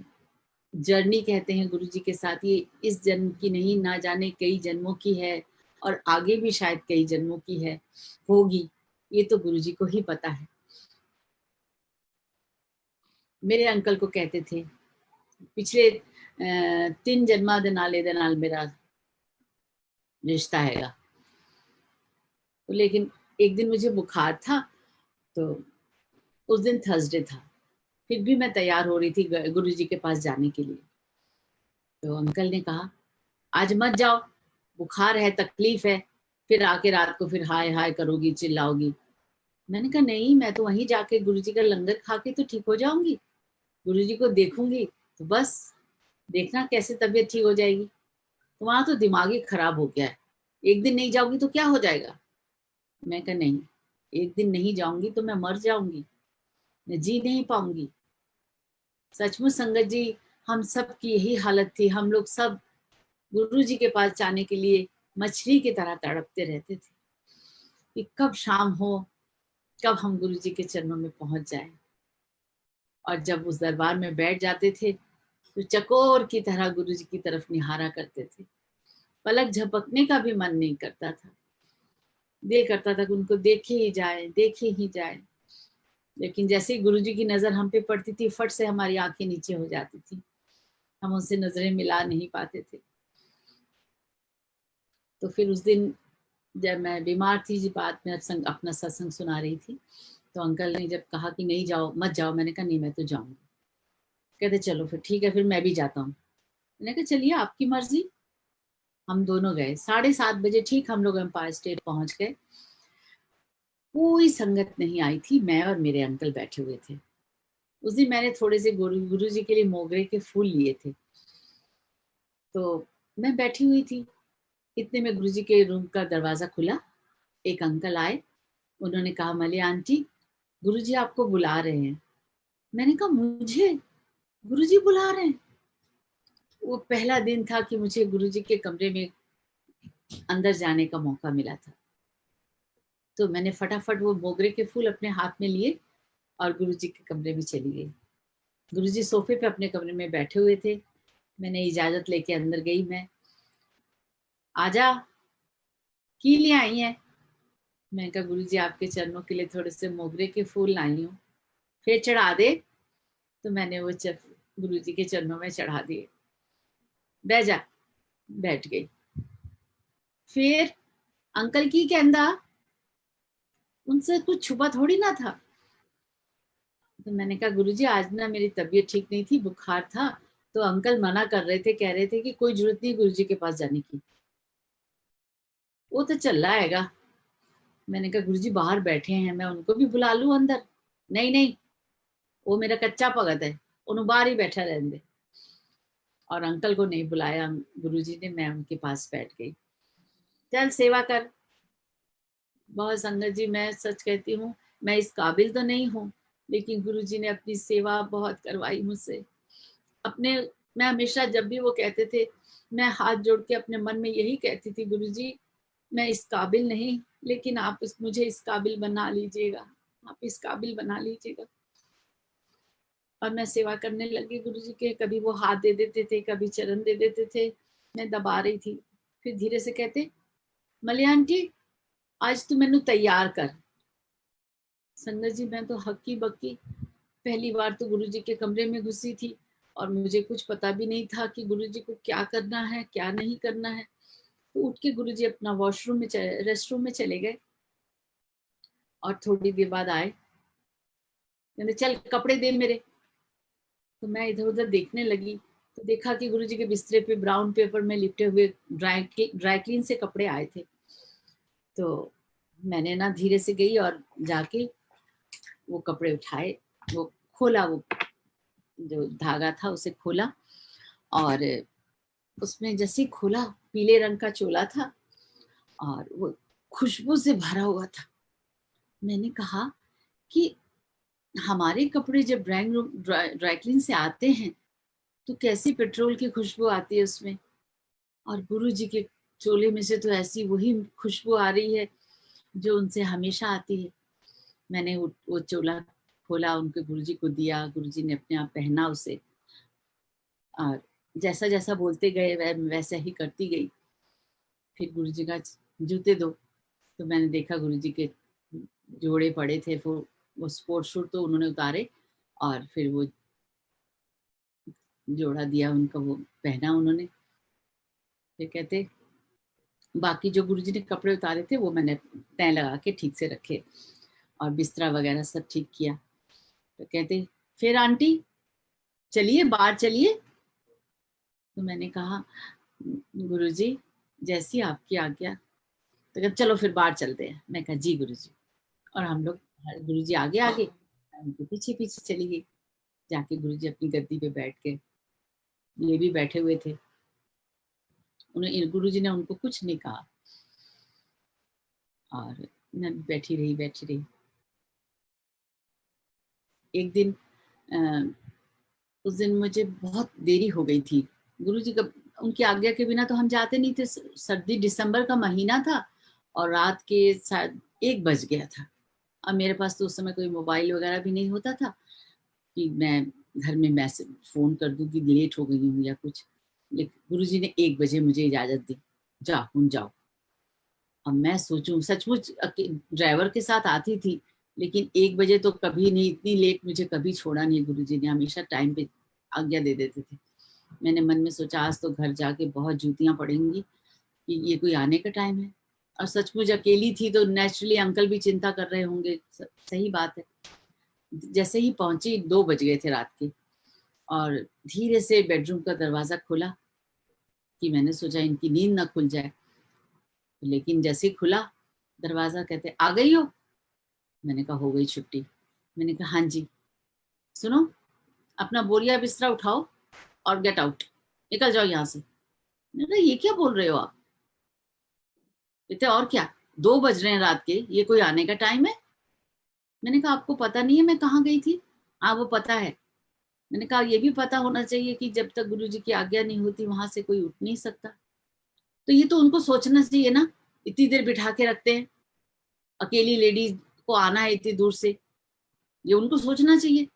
जर्नी कहते हैं गुरु जी के साथ, ये इस जन्म की नहीं, ना जाने कई जन्मों की है और आगे भी शायद कई जन्मों की है, होगी, ये तो गुरु जी को ही पता है। मेरे अंकल को कहते थे पिछले 3 जन्मा दे नाल मेरा रिश्ता हैगा। तो लेकिन एक दिन मुझे बुखार था, तो उस दिन थर्सडे था, फिर भी मैं तैयार हो रही थी गुरु जी के पास जाने के लिए। तो अंकल ने कहा आज मत जाओ, बुखार है, तकलीफ है, फिर आके रात को फिर हाय हाय करोगी, चिल्लाओगी। मैंने कहा नहीं, मैं तो वहीं जाके गुरुजी का लंगर खा के तो ठीक हो जाऊंगी, गुरुजी को देखूंगी तो बस, देखना कैसे तबीयत ठीक हो जाएगी। तो वहां तो दिमाग ही खराब हो गया है, एक दिन नहीं जाऊंगी तो क्या हो जाएगा। मैं कहा नहीं, एक दिन नहीं जाऊंगी तो मैं मर जाऊंगी, मैं जी नहीं पाऊंगी। सचमुच संगत जी, हम सब की यही हालत थी। हम लोग सब गुरु जी के पास जाने के लिए मछली की तरह तड़पते रहते थे कि कब शाम हो, कब हम गुरु जी के चरणों में पहुंच जाएं। और जब उस दरबार में बैठ जाते थे तो चकोर की तरह गुरु जी की तरफ निहारा करते थे, पलक झपकने का भी मन नहीं करता था, दिल करता था कि उनको देखे ही जाए, देखे ही जाए। लेकिन जैसे ही गुरु जी की नजर हम पे पड़ती थी, फट से हमारी आंखें नीचे हो जाती थी, हम उनसे नजरें मिला नहीं पाते थे। तो फिर उस दिन जब मैं बीमार थी, जी बात में अपना सत्संग सुना रही थी, तो अंकल ने जब कहा कि नहीं जाओ, मत जाओ, मैंने कहा नहीं मैं तो जाऊंगी। कहते चलो फिर ठीक है, फिर मैं भी जाता हूँ। मैंने कहा चलिए आपकी मर्जी। हम दोनों गए, 7:30 बजे ठीक हम लोग एम्पायर स्टेट पहुंच गए। कोई संगत नहीं आई थी, मैं और मेरे अंकल बैठे हुए थे। उस दिन मैंने थोड़े से गुरु जी के लिए मोगरे के फूल लिए थे। तो मैं बैठी हुई थी, इतने में गुरु जी के रूम का दरवाजा खुला, एक अंकल आए, उन्होंने कहा मले आंटी, गुरुजी आपको बुला रहे हैं। मैंने कहा मुझे गुरुजी बुला रहे हैं। वो पहला दिन था कि मुझे गुरुजी के कमरे में अंदर जाने का मौका मिला था। तो मैंने फटाफट वो मोगरे के फूल अपने हाथ में लिए और गुरुजी के कमरे में चली गई। गुरुजी सोफे पे अपने कमरे में बैठे हुए थे, मैंने इजाजत लेके अंदर गई। मैं आजा, की लिए आई है। मैंने कहा गुरुजी आपके चरणों के लिए थोड़े से मोगरे के फूल लाई हूँ, फिर चढ़ा दे। तो मैंने वो गुरुजी के चरणों में चढ़ा दिए। बैठ जा, बैठ गई। फिर अंकल की कहंदा, उनसे कुछ छुपा थोड़ी ना था। तो मैंने कहा गुरुजी आज ना मेरी तबीयत ठीक नहीं थी, बुखार था, तो अंकल मना कर रहे थे, कह रहे थे कि कोई जरूरत नहीं गुरुजी के पास जाने की, वो तो चल रहा हैगा। मैंने कहा गुरुजी बाहर बैठे हैं, मैं उनको भी बुला लूं अंदर। नहीं नहीं, वो मेरा कच्चा भगत है, उन्होंने बाहर ही बैठा रहने दे। और अंकल को नहीं बुलाया गुरुजी ने, मैं उनके पास बैठ गई। चल सेवा कर। बहुत संगत जी, मैं सच कहती हूँ, मैं इस काबिल तो नहीं हूँ, लेकिन गुरुजी ने अपनी सेवा बहुत करवाई मुझसे। अपने, मैं हमेशा जब भी वो कहते थे, मैं हाथ जोड़ के अपने मन में यही कहती थी, गुरुजी मैं इस काबिल नहीं, लेकिन आप मुझे इस काबिल बना लीजिएगा, आप इस काबिल बना लीजिएगा। और मैं सेवा करने लगी गुरुजी के। कभी वो हाथ दे देते थे, कभी चरण दे देते थे, मैं दबा रही थी। फिर धीरे से कहते, मलिया आंटी आज तू मैनू तैयार कर। संगत जी मैं तो हक्की बक्की, पहली बार तो गुरुजी के कमरे में घुसी थी, और मुझे कुछ पता भी नहीं था कि गुरुजी को क्या करना है क्या नहीं करना है। तो उठ के गुरुजी अपना वॉशरूम में रेस्टरूम में चले गए, और थोड़ी देर बाद आए, कहते चल कपड़े दे मेरे। तो मैं इधर उधर देखने लगी, तो देखा कि गुरुजी के बिस्तरे पे ब्राउन पेपर में लिपटे हुए ड्राई क्लीन से कपड़े आए थे। तो मैंने ना धीरे से गई और जाके वो कपड़े उठाए, वो खोला, वो जो धागा था उसे खोला, और उसमें जैसे ही खोला, पीले रंग का चोला था और वो खुशबू से भरा हुआ था। मैंने कहा कि हमारे कपड़े जब ड्राई क्लीन से आते हैं तो कैसी पेट्रोल की खुशबू आती है उसमें, और गुरु जी के चोले में से तो ऐसी वही खुशबू आ रही है जो उनसे हमेशा आती है। मैंने वो चोला खोला, उनके गुरुजी को दिया, गुरुजी ने अपने आप पहना उसे, और जैसा जैसा बोलते गए वैसा ही करती गई। फिर गुरुजी का जूते दो, तो मैंने देखा गुरुजी के जोड़े पड़े थे, वो स्पोर्ट्स शूज तो उन्होंने उतारे, और फिर वो जोड़ा दिया उनका, वो पहना उन्होंने। फिर कहते बाकी जो गुरुजी ने कपड़े उतारे थे वो मैंने तय लगा के ठीक से रखे, और बिस्तरा वगैरह सब ठीक किया। तो कहते फिर आंटी चलिए बाहर चलिए। तो मैंने कहा गुरुजी जैसी आपकी आज्ञा। तो कहते चलो फिर बाहर चलते हैं। मैं कहा जी गुरुजी। और हम लोग, गुरुजी आगे आगे, उनके पीछे पीछे चली गई। जाके गुरुजी अपनी गद्दी पे बैठ के, ये भी बैठे हुए थे। उन्हें गुरुजी ने उनको कुछ नहीं कहा, और मैं बैठी रही। एक दिन उस दिन मुझे बहुत देरी हो गई थी। गुरुजी का, उनकी आज्ञा के बिना तो हम जाते नहीं थे। सर्दी, दिसंबर का महीना था, और रात के शायद 1 बज गया था। अब मेरे पास तो उस समय कोई मोबाइल वगैरह भी नहीं होता था कि मैं घर में मैसेज फोन कर दूं कि लेट हो गई हूँ या कुछ। लेकिन गुरुजी ने 1 बजे मुझे इजाजत दी, जाओ। अब मैं सोचूं, सचमुच ड्राइवर के साथ आती थी, लेकिन 1 बजे तो कभी नहीं, इतनी लेट मुझे कभी छोड़ा नहीं। गुरुजी ने हमेशा टाइम पे आज्ञा दे देते थे। मैंने मन में सोचा आज तो घर जाके बहुत जूतियां पड़ेंगी कि ये कोई आने का टाइम है। और सचमुच अकेली थी तो नेचुरली अंकल भी चिंता कर रहे होंगे, सही बात है। जैसे ही पहुंची 2 बज गए थे रात के, और धीरे से बेडरूम का दरवाजा खोला कि मैंने सोचा इनकी नींद ना खुल जाए। लेकिन जैसे ही खुला दरवाजा, कहते आ गई हो। मैंने कहा हो गई छुट्टी। मैंने कहा हाँ जी। सुनो, अपना बोरिया बिस्तरा उठाओ और गेट आउट, निकल जाओ यहाँ से। मैंने कहा ये क्या बोल रहे हो आप? कहते और क्या, 2 बज रहे हैं रात के, ये कोई आने का टाइम है? मैंने कहा आपको पता नहीं है मैं कहाँ गई थी? हाँ वो पता है। मैंने कहा ये भी पता होना चाहिए कि जब तक गुरुजी की आज्ञा नहीं होती वहां से कोई उठ नहीं सकता। तो ये तो उनको सोचना चाहिए ना, इतनी देर बिठा के रखते हैं, अकेली लेडीज को आना है इतनी दूर से, ये उनको सोचना चाहिए।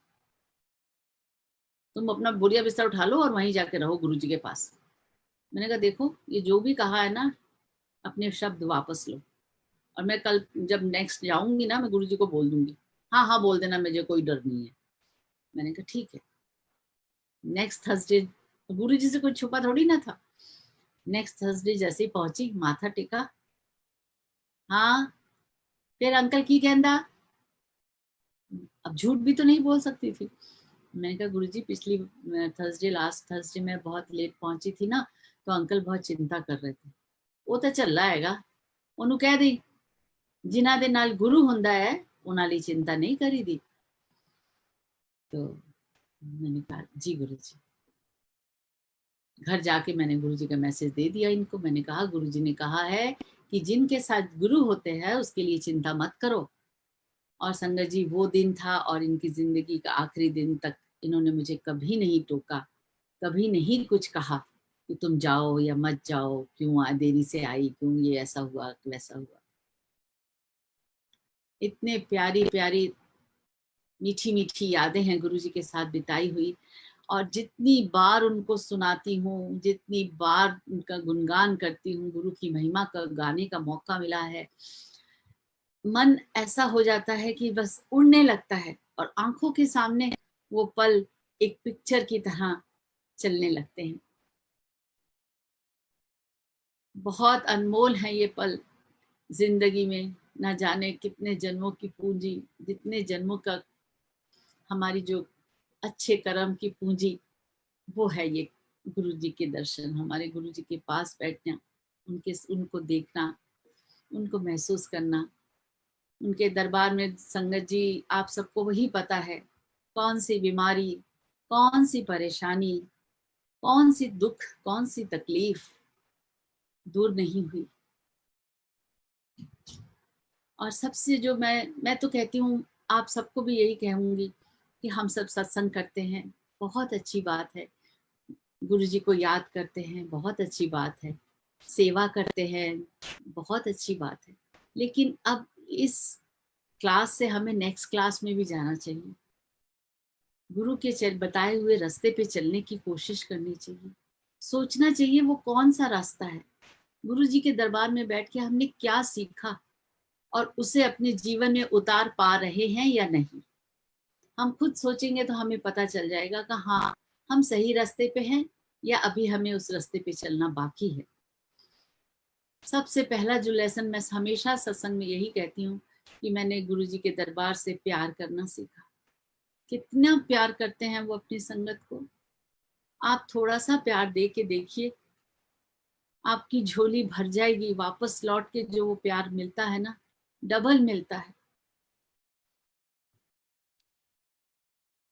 तुम अपना बोरिया बिस्तर उठा लो और वहीं जाके रहो गुरुजी के पास। मैंने कहा देखो ये जो भी कहा है ना, अपने शब्द वापस लो, और मैं कल जब नेक्स्ट जाऊंगी ना, मैं गुरुजी को बोल दूंगी। हाँ हाँ बोल देना, मुझे कोई डर नहीं है। मैंने कहा ठीक है। नेक्स्ट थर्सडे, गुरुजी से कोई छुपा थोड़ी ना था। नेक्स्ट थर्सडे जैसे ही पहुंची, माथा टेका, हाँ, फिर अंकल की कहंदा, अब झूठ भी तो नहीं बोल सकती थी। मैंने कहा गुरुजी पिछली थर्सडे, लास्ट थर्सडे मैं बहुत लेट पहुंची थी ना, तो अंकल बहुत चिंता कर रहे थे। वो तो चल रहा हैगा, ਉਹਨੂੰ ਕਹਿ ਦੀ जिन्हां दे नाल गुरु हुंदा है उन्हां ਲਈ चिंता नहीं करी दी। तो मैंने कहा जी गुरुजी। घर जाके मैंने गुरुजी का मैसेज दे दिया इनको। मैंने कहा गुरुजी ने कहा है कि जिनके साथ गुरु होते हैं उसके लिए चिंता मत करो। और संगत जी वो दिन था और इनकी जिंदगी का आखिरी दिन तक इन्होंने मुझे कभी नहीं टोका, कभी नहीं कुछ कहा कि तुम जाओ या मत जाओ, क्यों देरी से आई, क्यों ये ऐसा हुआ वैसा हुआ। इतने प्यारी प्यारी मीठी मीठी यादें हैं गुरुजी के साथ बिताई हुई। और जितनी बार उनको सुनाती हूँ, जितनी बार उनका गुणगान करती हूँ, गुरु की महिमा का गाने का मौका मिला है, मन ऐसा हो जाता है कि बस उड़ने लगता है और आंखों के सामने वो पल एक पिक्चर की तरह चलने लगते हैं। बहुत अनमोल है ये पल जिंदगी में। ना जाने कितने जन्मों की पूंजी, जितने जन्मों का हमारी जो अच्छे कर्म की पूंजी, वो है ये गुरु जी के दर्शन, हमारे गुरु जी के पास बैठना, उनको देखना, उनको महसूस करना। उनके दरबार में संगत जी आप सबको वही पता है, कौन सी बीमारी, कौन सी परेशानी, कौन सी दुख, कौन सी तकलीफ दूर नहीं हुई। और सबसे जो मैं तो कहती हूँ, आप सबको भी यही कहूंगी कि हम सब सत्संग करते हैं, बहुत अच्छी बात है। गुरु जी को याद करते हैं, बहुत अच्छी बात है। सेवा करते हैं, बहुत अच्छी बात है। लेकिन अब इस क्लास से हमें नेक्स्ट क्लास में भी जाना चाहिए। गुरु के बताए हुए रास्ते पे चलने की कोशिश करनी चाहिए। सोचना चाहिए वो कौन सा रास्ता है, गुरु जी के दरबार में बैठ के हमने क्या सीखा और उसे अपने जीवन में उतार पा रहे हैं या नहीं। हम खुद सोचेंगे तो हमें पता चल जाएगा कि हाँ, हम सही रास्ते पे हैं या अभी हमें उस रास्ते पे चलना बाकी है। सबसे पहला जो लेसन मैं हमेशा सत्संग में यही कहती हूँ कि मैंने गुरु जी के दरबार से प्यार करना सीखा। कितना प्यार करते हैं वो अपनी संगत को। आप थोड़ा सा प्यार दे के देखिए, आपकी झोली भर जाएगी। वापस लौट के जो वो प्यार मिलता है ना, डबल मिलता है।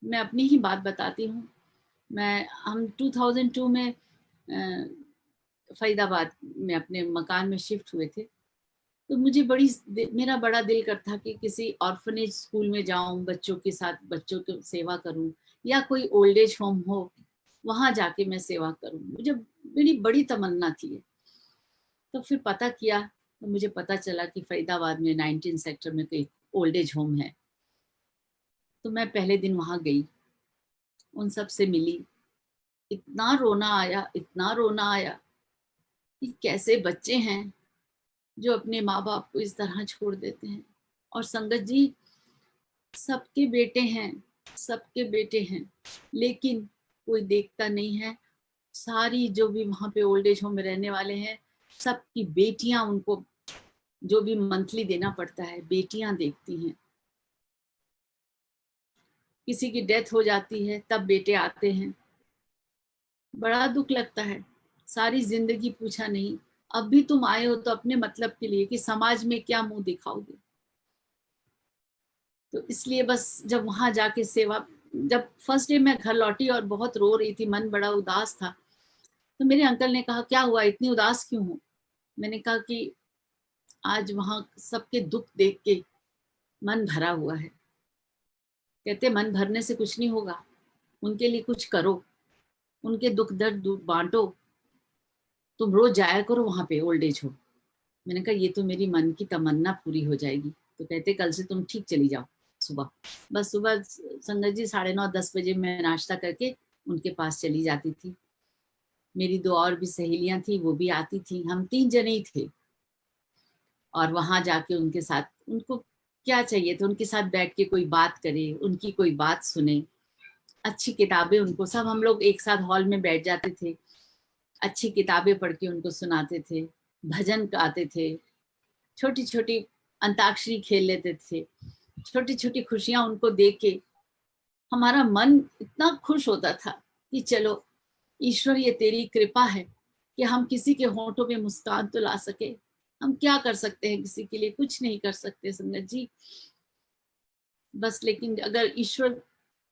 मैं अपनी ही बात बताती हूँ। हम 2002 में फरीदाबाद में अपने मकान में शिफ्ट हुए थे। तो मेरा बड़ा दिल करता कि किसी ऑर्फनेज स्कूल में जाऊं, बच्चों के साथ बच्चों की सेवा करूं, या कोई ओल्ड एज होम हो वहां जाके मैं सेवा करूं। मेरी बड़ी तमन्ना थी। तो फिर पता किया तो मुझे पता चला कि फरीदाबाद में 19 सेक्टर में कोई ओल्ड एज होम है। तो मैं पहले दिन वहां गई, उन सब से मिली। इतना रोना आया, इतना रोना आया कि कैसे बच्चे हैं जो अपने माँ बाप को इस तरह छोड़ देते हैं। और संगत जी, सबके बेटे हैं, सबके बेटे हैं, लेकिन कोई देखता नहीं है। सारी जो भी वहां पे ओल्ड एज होम में रहने वाले हैं, सबकी बेटियां उनको जो भी मंथली देना पड़ता है, बेटियां देखती हैं। किसी की डेथ हो जाती है तब बेटे आते हैं। बड़ा दुख लगता है। सारी जिंदगी पूछा नहीं, अब भी तुम आए हो तो अपने मतलब के लिए कि समाज में क्या मुंह दिखाओगे। तो इसलिए बस जब वहां जाके सेवा, जब फर्स्ट डे मैं घर लौटी और बहुत रो रही थी, मन बड़ा उदास था, तो मेरे अंकल ने कहा क्या हुआ, इतनी उदास क्यों हो। मैंने कहा कि आज वहां सबके दुख देख के मन भरा हुआ है। कहते मन भरने से कुछ नहीं होगा, उनके लिए कुछ करो, उनके दुख दर्द बांटो, तुम रोज जाया करो वहां पे ओल्ड एज हो। मैंने कहा ये तो मेरी मन की तमन्ना पूरी हो जाएगी। तो कहते कल से तुम ठीक चली जाओ सुबह। बस सुबह संगत जी 9:30-10 बजे मैं नाश्ता करके उनके पास चली जाती थी। मेरी 2 और भी सहेलियां थी, वो भी आती थी, हम 3 जने ही थे। और वहां जाके उनके साथ, उनको क्या चाहिए था, उनके साथ बैठ के कोई बात करे, उनकी कोई बात सुने, अच्छी किताबें उनको, सब हम लोग एक साथ हॉल में बैठ जाते थे, अच्छी किताबें पढ़ के उनको सुनाते थे, भजन गाते थे। छोटी छोटी अंताक्षरी खेल लेते थे, छोटी छोटी खुशियां उनको देख के हमारा मन इतना खुश होता था कि चलो ईश्वर ये तेरी कृपा है कि हम किसी के होंठों पे मुस्कान तो ला सके। हम क्या कर सकते हैं किसी के लिए, कुछ नहीं कर सकते संगत जी। बस लेकिन अगर ईश्वर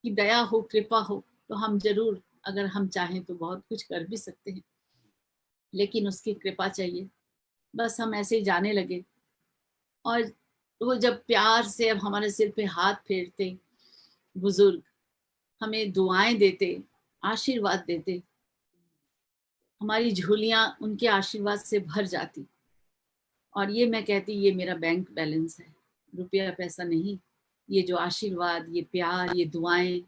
की दया हो, कृपा हो, तो हम जरूर, अगर हम चाहें तो बहुत कुछ कर भी सकते हैं, लेकिन उसकी कृपा चाहिए। बस हम ऐसे ही जाने लगे, और वो जब प्यार से अब हमारे सिर पे हाथ फेरते बुजुर्ग, हमें दुआएं देते, आशीर्वाद देते, हमारी झोलियां उनके आशीर्वाद से भर जाती। और ये मैं कहती, ये मेरा बैंक बैलेंस है, रुपया पैसा नहीं। ये जो आशीर्वाद, ये प्यार, ये दुआएं,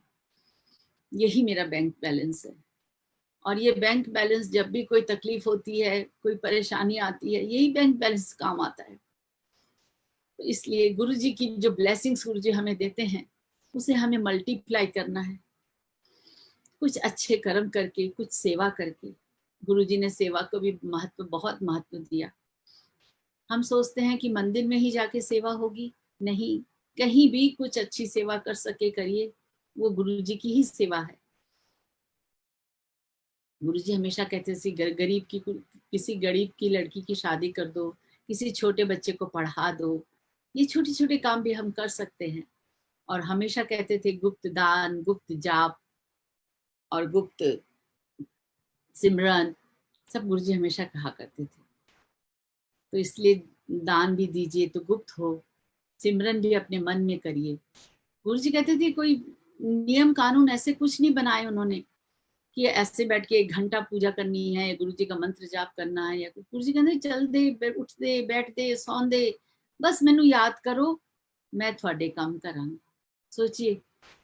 यही मेरा बैंक बैलेंस है। और ये बैंक बैलेंस जब भी कोई तकलीफ होती है, कोई परेशानी आती है, यही बैंक बैलेंस काम आता है। तो इसलिए गुरु जी की जो ब्लेसिंग्स गुरु जी हमें देते हैं, उसे हमें मल्टीप्लाई करना है, कुछ अच्छे कर्म करके, कुछ सेवा करके। गुरु जी ने सेवा को भी महत्व, बहुत महत्व दिया। हम सोचते हैं कि मंदिर में ही जाके सेवा होगी, नहीं, कहीं भी कुछ अच्छी सेवा कर सके करिए, वो गुरु जी की ही सेवा है। गुरु जी हमेशा कहते थे गरीब की, किसी गरीब की लड़की की शादी कर दो, किसी छोटे बच्चे को पढ़ा दो, ये छोटे छोटे काम भी हम कर सकते हैं। और हमेशा कहते थे गुप्त दान, गुप्त जाप और गुप्त सिमरन, सब गुरु जी हमेशा कहा करते थे। तो इसलिए दान भी दीजिए तो गुप्त हो, सिमरन भी अपने मन में करिए। गुरु जी कहते थे कोई नियम कानून ऐसे कुछ नहीं बनाए उन्होंने कि ऐसे बैठ के 1 घंटा पूजा करनी है, गुरु जी का मंत्र जाप करना है, या गुरु जी कहते चल दे, उठ दे, बैठ दे, सौन दे, बस मैनू याद करो, मैं थोड़े काम करांगा। सोचिए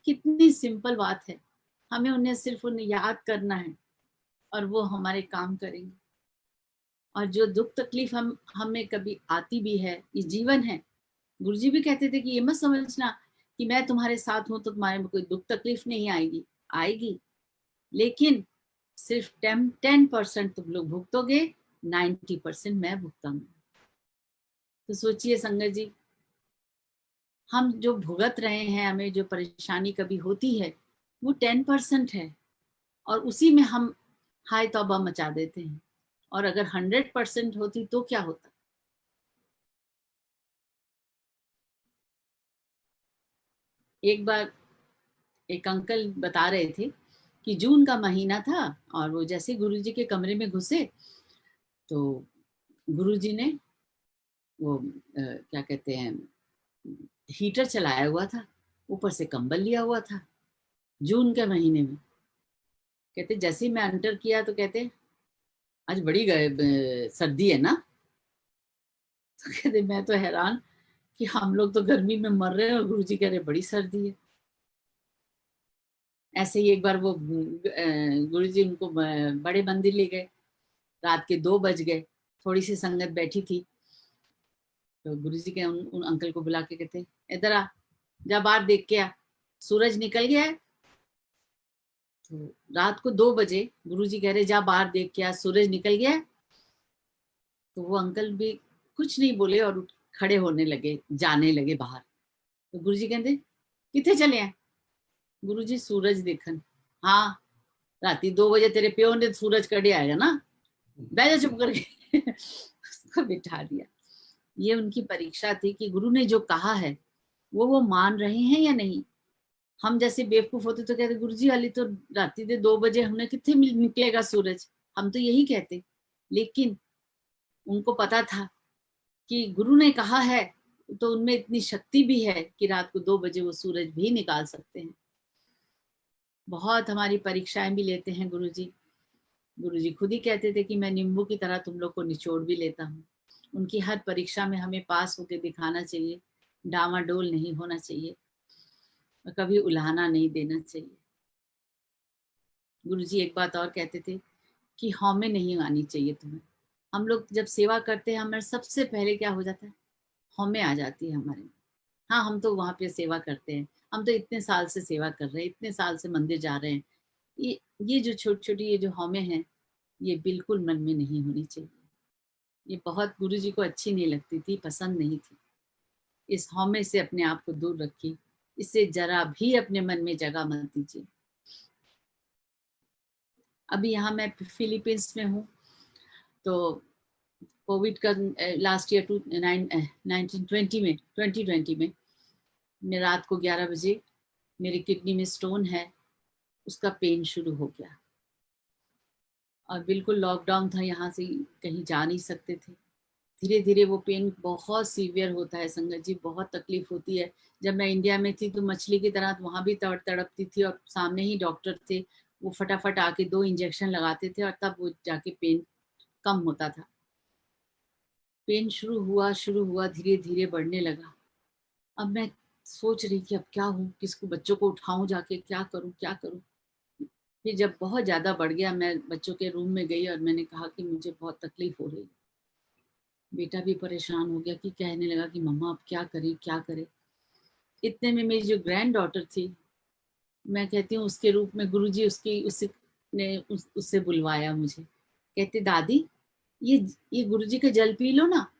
कितनी सिंपल बात है, हमें उन्हें सिर्फ उन्हें याद करना है और वो हमारे काम करेंगे। और जो दुख तकलीफ हम हमें कभी आती भी है, ये जीवन है। गुरुजी भी कहते थे कि ये मत समझना कि मैं तुम्हारे साथ हूं तो तुम्हारे में कोई दुख तकलीफ नहीं आएगी, आएगी, लेकिन सिर्फ 10% तुम लोग भुगतोगे, 90% मैं भुगताऊंगा। तो सोचिए संगत जी, हम जो भुगत रहे हैं, हमें जो परेशानी कभी होती है, वो 10% है, और उसी में हम हाय तौबा मचा देते हैं। और अगर 100% होती तो क्या होता। एक बार एक अंकल बता रहे थे कि जून का महीना था, और वो जैसे गुरुजी के कमरे में घुसे तो गुरुजी ने वो क्या कहते हैं, हीटर चलाया हुआ था, ऊपर से कंबल लिया हुआ था, जून के महीने में। कहते जैसे ही मैं एंटर किया तो कहते आज बड़ी सर्दी है ना। तो कहते मैं तो हैरान कि हम लोग तो गर्मी में मर रहे हैं और गुरुजी कह रहे बड़ी सर्दी है। ऐसे ही एक बार वो गुरुजी उनको बड़े मंदिर ले गए, रात के 2 बज गए, थोड़ी सी संगत बैठी थी, तो गुरुजी के उन अंकल को बुला के कहते इधर आ, जा बाहर देख के आ, सूरज निकल गया है। तो रात को 2 बजे गुरुजी कह रहे जा बाहर देख के आ, सूरज निकल गया है। तो वो अंकल भी कुछ नहीं बोले और खड़े होने लगे, जाने लगे बाहर। तो गुरुजी कहते कितने चले हैं। गुरुजी सूरज देखन। हाँ, राती 2 बजे तेरे प्यो ने सूरज कड़े आएगा ना, बैठ जा चुप करके। उसको बिठा दिया। ये उनकी परीक्षा थी कि गुरु ने जो कहा है वो मान रहे हैं या नहीं। हम जैसे बेवकूफ होते तो कहते गुरु जी हाली तो राती दे 2 बजे हमने कितने निकलेगा सूरज, हम तो यही कहते। लेकिन उनको पता था कि गुरु ने कहा है, तो उनमें इतनी शक्ति भी है कि रात को 2 बजे वो सूरज भी निकाल सकते हैं। बहुत हमारी परीक्षाएं भी लेते हैं गुरु जी। गुरु जी खुद ही कहते थे कि मैं नींबू की तरह तुम लोग को निचोड़ भी लेता हूँ। उनकी हर परीक्षा में हमें पास होकर दिखाना चाहिए, डामाडोल नहीं होना चाहिए और कभी उल्हाना नहीं देना चाहिए। गुरु जी एक बात और कहते थे कि हौमे नहीं आनी चाहिए तुम्हें। हम लोग जब सेवा करते हैं हमारे सबसे पहले क्या हो जाता है, हौमे आ जाती है हमारे में। हाँ, हम तो वहां पे सेवा करते हैं, हम तो इतने साल से सेवा कर रहे हैं, इतने साल से मंदिर जा रहे हैं। ये जो छोटी छोटी ये जो हौमे हैं, ये बिल्कुल मन में नहीं होनी चाहिए। ये बहुत गुरुजी को अच्छी नहीं लगती थी, पसंद नहीं थी। इस हौमे से अपने आप को दूर रखिए, इसे जरा भी अपने मन में जगह मत दीजिए। अभी यहाँ मैं फिलीपींस में हूँ, तो कोविड का लास्ट ईयर 2020 में मैं रात को 11 बजे मेरी किडनी में स्टोन है, उसका पेन शुरू हो गया और बिल्कुल लॉकडाउन था, यहाँ से कहीं जा नहीं सकते थे। धीरे धीरे वो पेन बहुत सीवियर होता है संगत जी, बहुत तकलीफ होती है। जब मैं इंडिया में थी तो मछली की तरह वहाँ भी तड़पती थी और सामने ही डॉक्टर थे, वो फटाफट आके 2 इंजेक्शन लगाते थे और तब वो जाके पेन कम होता था। पेन शुरू हुआ धीरे धीरे बढ़ने लगा। अब मैं सोच रही कि अब क्या हूँ, किसको बच्चों को उठाऊं, जाके क्या करूँ क्या करूँ। फिर जब बहुत ज़्यादा बढ़ गया, मैं बच्चों के रूम में गई और मैंने कहा कि मुझे बहुत तकलीफ हो रही है। बेटा भी परेशान हो गया कि कहने लगा कि मम्मा अब क्या करें क्या करें। इतने में मेरी जो ग्रैंड डॉटर थी, मैं कहती हूँ उसके रूप में गुरुजी उससे बुलवाया मुझे। कहते दादी ये गुरुजी का जल पी लो ना।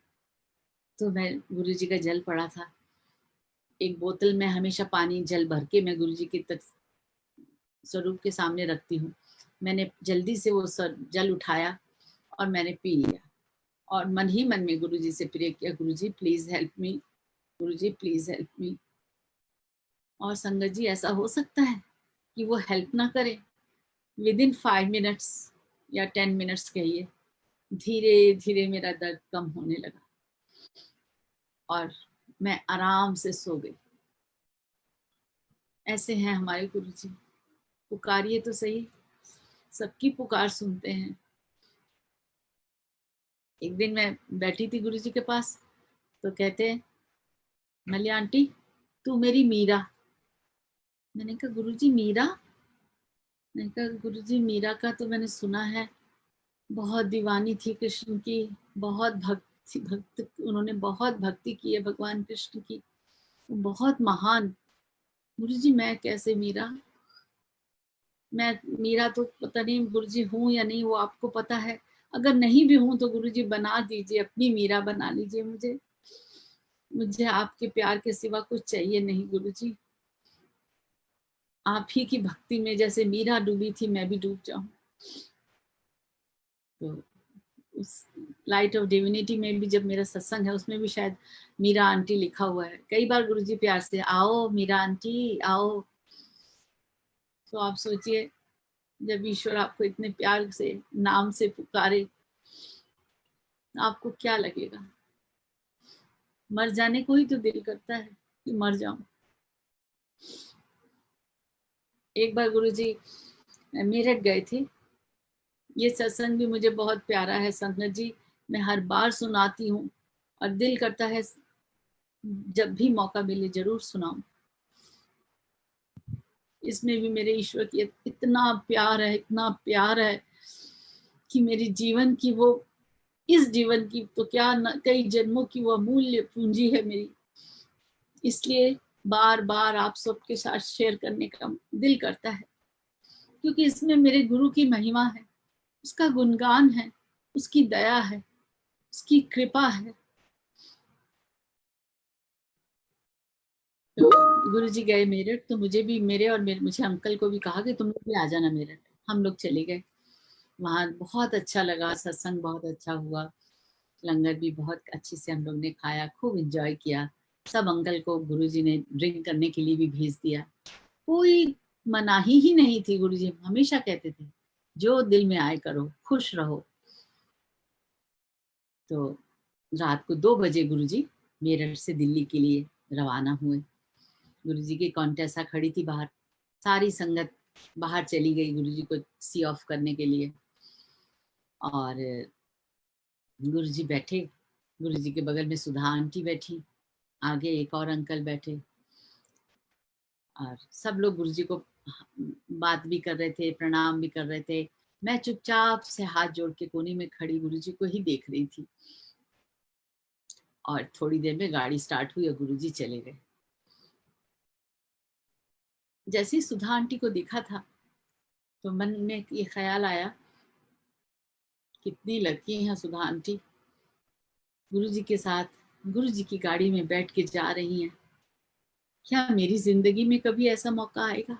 तो मैं गुरुजी का जल पड़ा था, एक बोतल में हमेशा पानी जल भर के मैं गुरुजी के तक स्वरूप के सामने रखती हूँ। मैंने जल्दी से वो जल उठाया और मैंने पी लिया और मन ही मन में गुरुजी से प्रे किया, Guruji please help me, Guruji please help me. और संगत जी ऐसा हो सकता है कि वो हेल्प ना करे? विद इन 5 मिनट्स या 10 मिनट्स कहिए, धीरे धीरे मेरा दर्द कम होने लगा और मैं आराम से सो गई। ऐसे हैं हमारे गुरुजी, पुकारिए तो सही, सबकी पुकार सुनते हैं। एक दिन मैं बैठी थी गुरुजी के पास, तो कहते हैं मलिया आंटी तू मेरी मीरा। मैंने कहा गुरुजी मीरा? मैंने कहा गुरुजी मीरा का तो मैंने सुना है, बहुत दीवानी थी कृष्ण की, बहुत भक्त उन्होंने बहुत भक्ति की है भगवान कृष्ण की, बहुत महान। गुरुजी मैं कैसे मीरा? मैं मीरा तो पता नहीं गुरुजी हूँ या नहीं, वो आपको पता है। अगर नहीं भी हूँ तो गुरुजी बना दीजिए, अपनी मीरा बना लीजिए मुझे। मुझे आपके प्यार के सिवा कुछ चाहिए नहीं गुरुजी। आप ही की भक्ति में जैसे मीरा डूबी थी, मैं भी डूब जाऊं। तो उस लाइट ऑफ डिविनिटी में भी जब मेरा सत्संग है, उसमें भी शायद मीरा आंटी लिखा हुआ है। कई बार गुरुजी प्यार से आओ मीरा आंटी आओ। तो आप सोचिए, जब ईश्वर आपको इतने प्यार से नाम से पुकारे, आपको क्या लगेगा? मर जाने को ही तो दिल करता है कि मर जाऊं। एक बार गुरुजी मेरठ गए थे, ये सत्संग भी मुझे बहुत प्यारा है संगत जी, मैं हर बार सुनाती हूँ और दिल करता है जब भी मौका मिले जरूर सुनाऊं। इसमें भी मेरे ईश्वर की इतना प्यार है, इतना प्यार है कि मेरी जीवन की वो, इस जीवन की तो क्या कई जन्मों की वो अमूल्य पूंजी है मेरी। इसलिए बार बार आप सबके साथ शेयर करने का दिल करता है, क्योंकि इसमें मेरे गुरु की महिमा है, उसका गुणगान है, उसकी दया है, उसकी कृपा है। तो गुरु जी गए मेरठ, तो मुझे अंकल को भी कहा कि तुम लोग भी आ जाना मेरठ। हम लोग चले गए वहाँ, बहुत अच्छा लगा, सत्संग बहुत अच्छा हुआ, लंगर भी बहुत अच्छे से हम लोग ने खाया, खूब एंजॉय किया। सब अंकल को गुरुजी ने ड्रिंक करने के लिए भी भेज दिया, कोई मनाही ही नहीं थी। गुरुजी हमेशा कहते थे जो दिल में आए करो, खुश रहो। तो रात को 2 बजे गुरुजी मेरठ से दिल्ली के लिए रवाना हुए। गुरुजी की कॉन्टेसा खड़ी थी बाहर, सारी संगत बाहर चली गई गुरुजी को सी ऑफ करने के लिए। और गुरुजी बैठे, गुरुजी के बगल में सुधा आंटी बैठी, आगे एक और अंकल बैठे और सब लोग गुरुजी को बात भी कर रहे थे, प्रणाम भी कर रहे थे। मैं चुपचाप से हाथ जोड़ के कोने में खड़ी गुरुजी को ही देख रही थी। और थोड़ी देर में गाड़ी स्टार्ट हुई और गुरुजी चले गए। जैसे ही सुधा आंटी को देखा था तो मन में ये ख्याल आया, कितनी लकी हैं सुधा आंटी, गुरुजी के साथ गुरुजी की गाड़ी में बैठ के जा रही हैं। क्या मेरी जिंदगी में कभी ऐसा मौका आएगा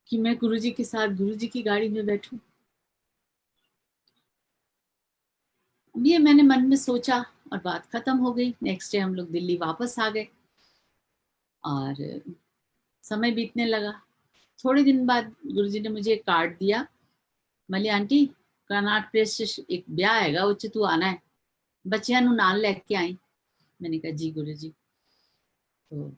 कि मैं गुरुजी के साथ गुरुजी की गाड़ी में बैठूं? ये मैंने मन में सोचा और बात खत्म हो गई। नेक्स्ट डे हम लोग दिल्ली वापस आ गए और समय बीतने लगा। थोड़े दिन बाद गुरुजी ने मुझे एक कार्ड दिया, मली आंटी कर्नाट प्लेस से एक ब्याह हैगा, उच्च तू आना है, बच्चियां नु नाल लेके आई। मैंने कहा जी गुरुजी। तो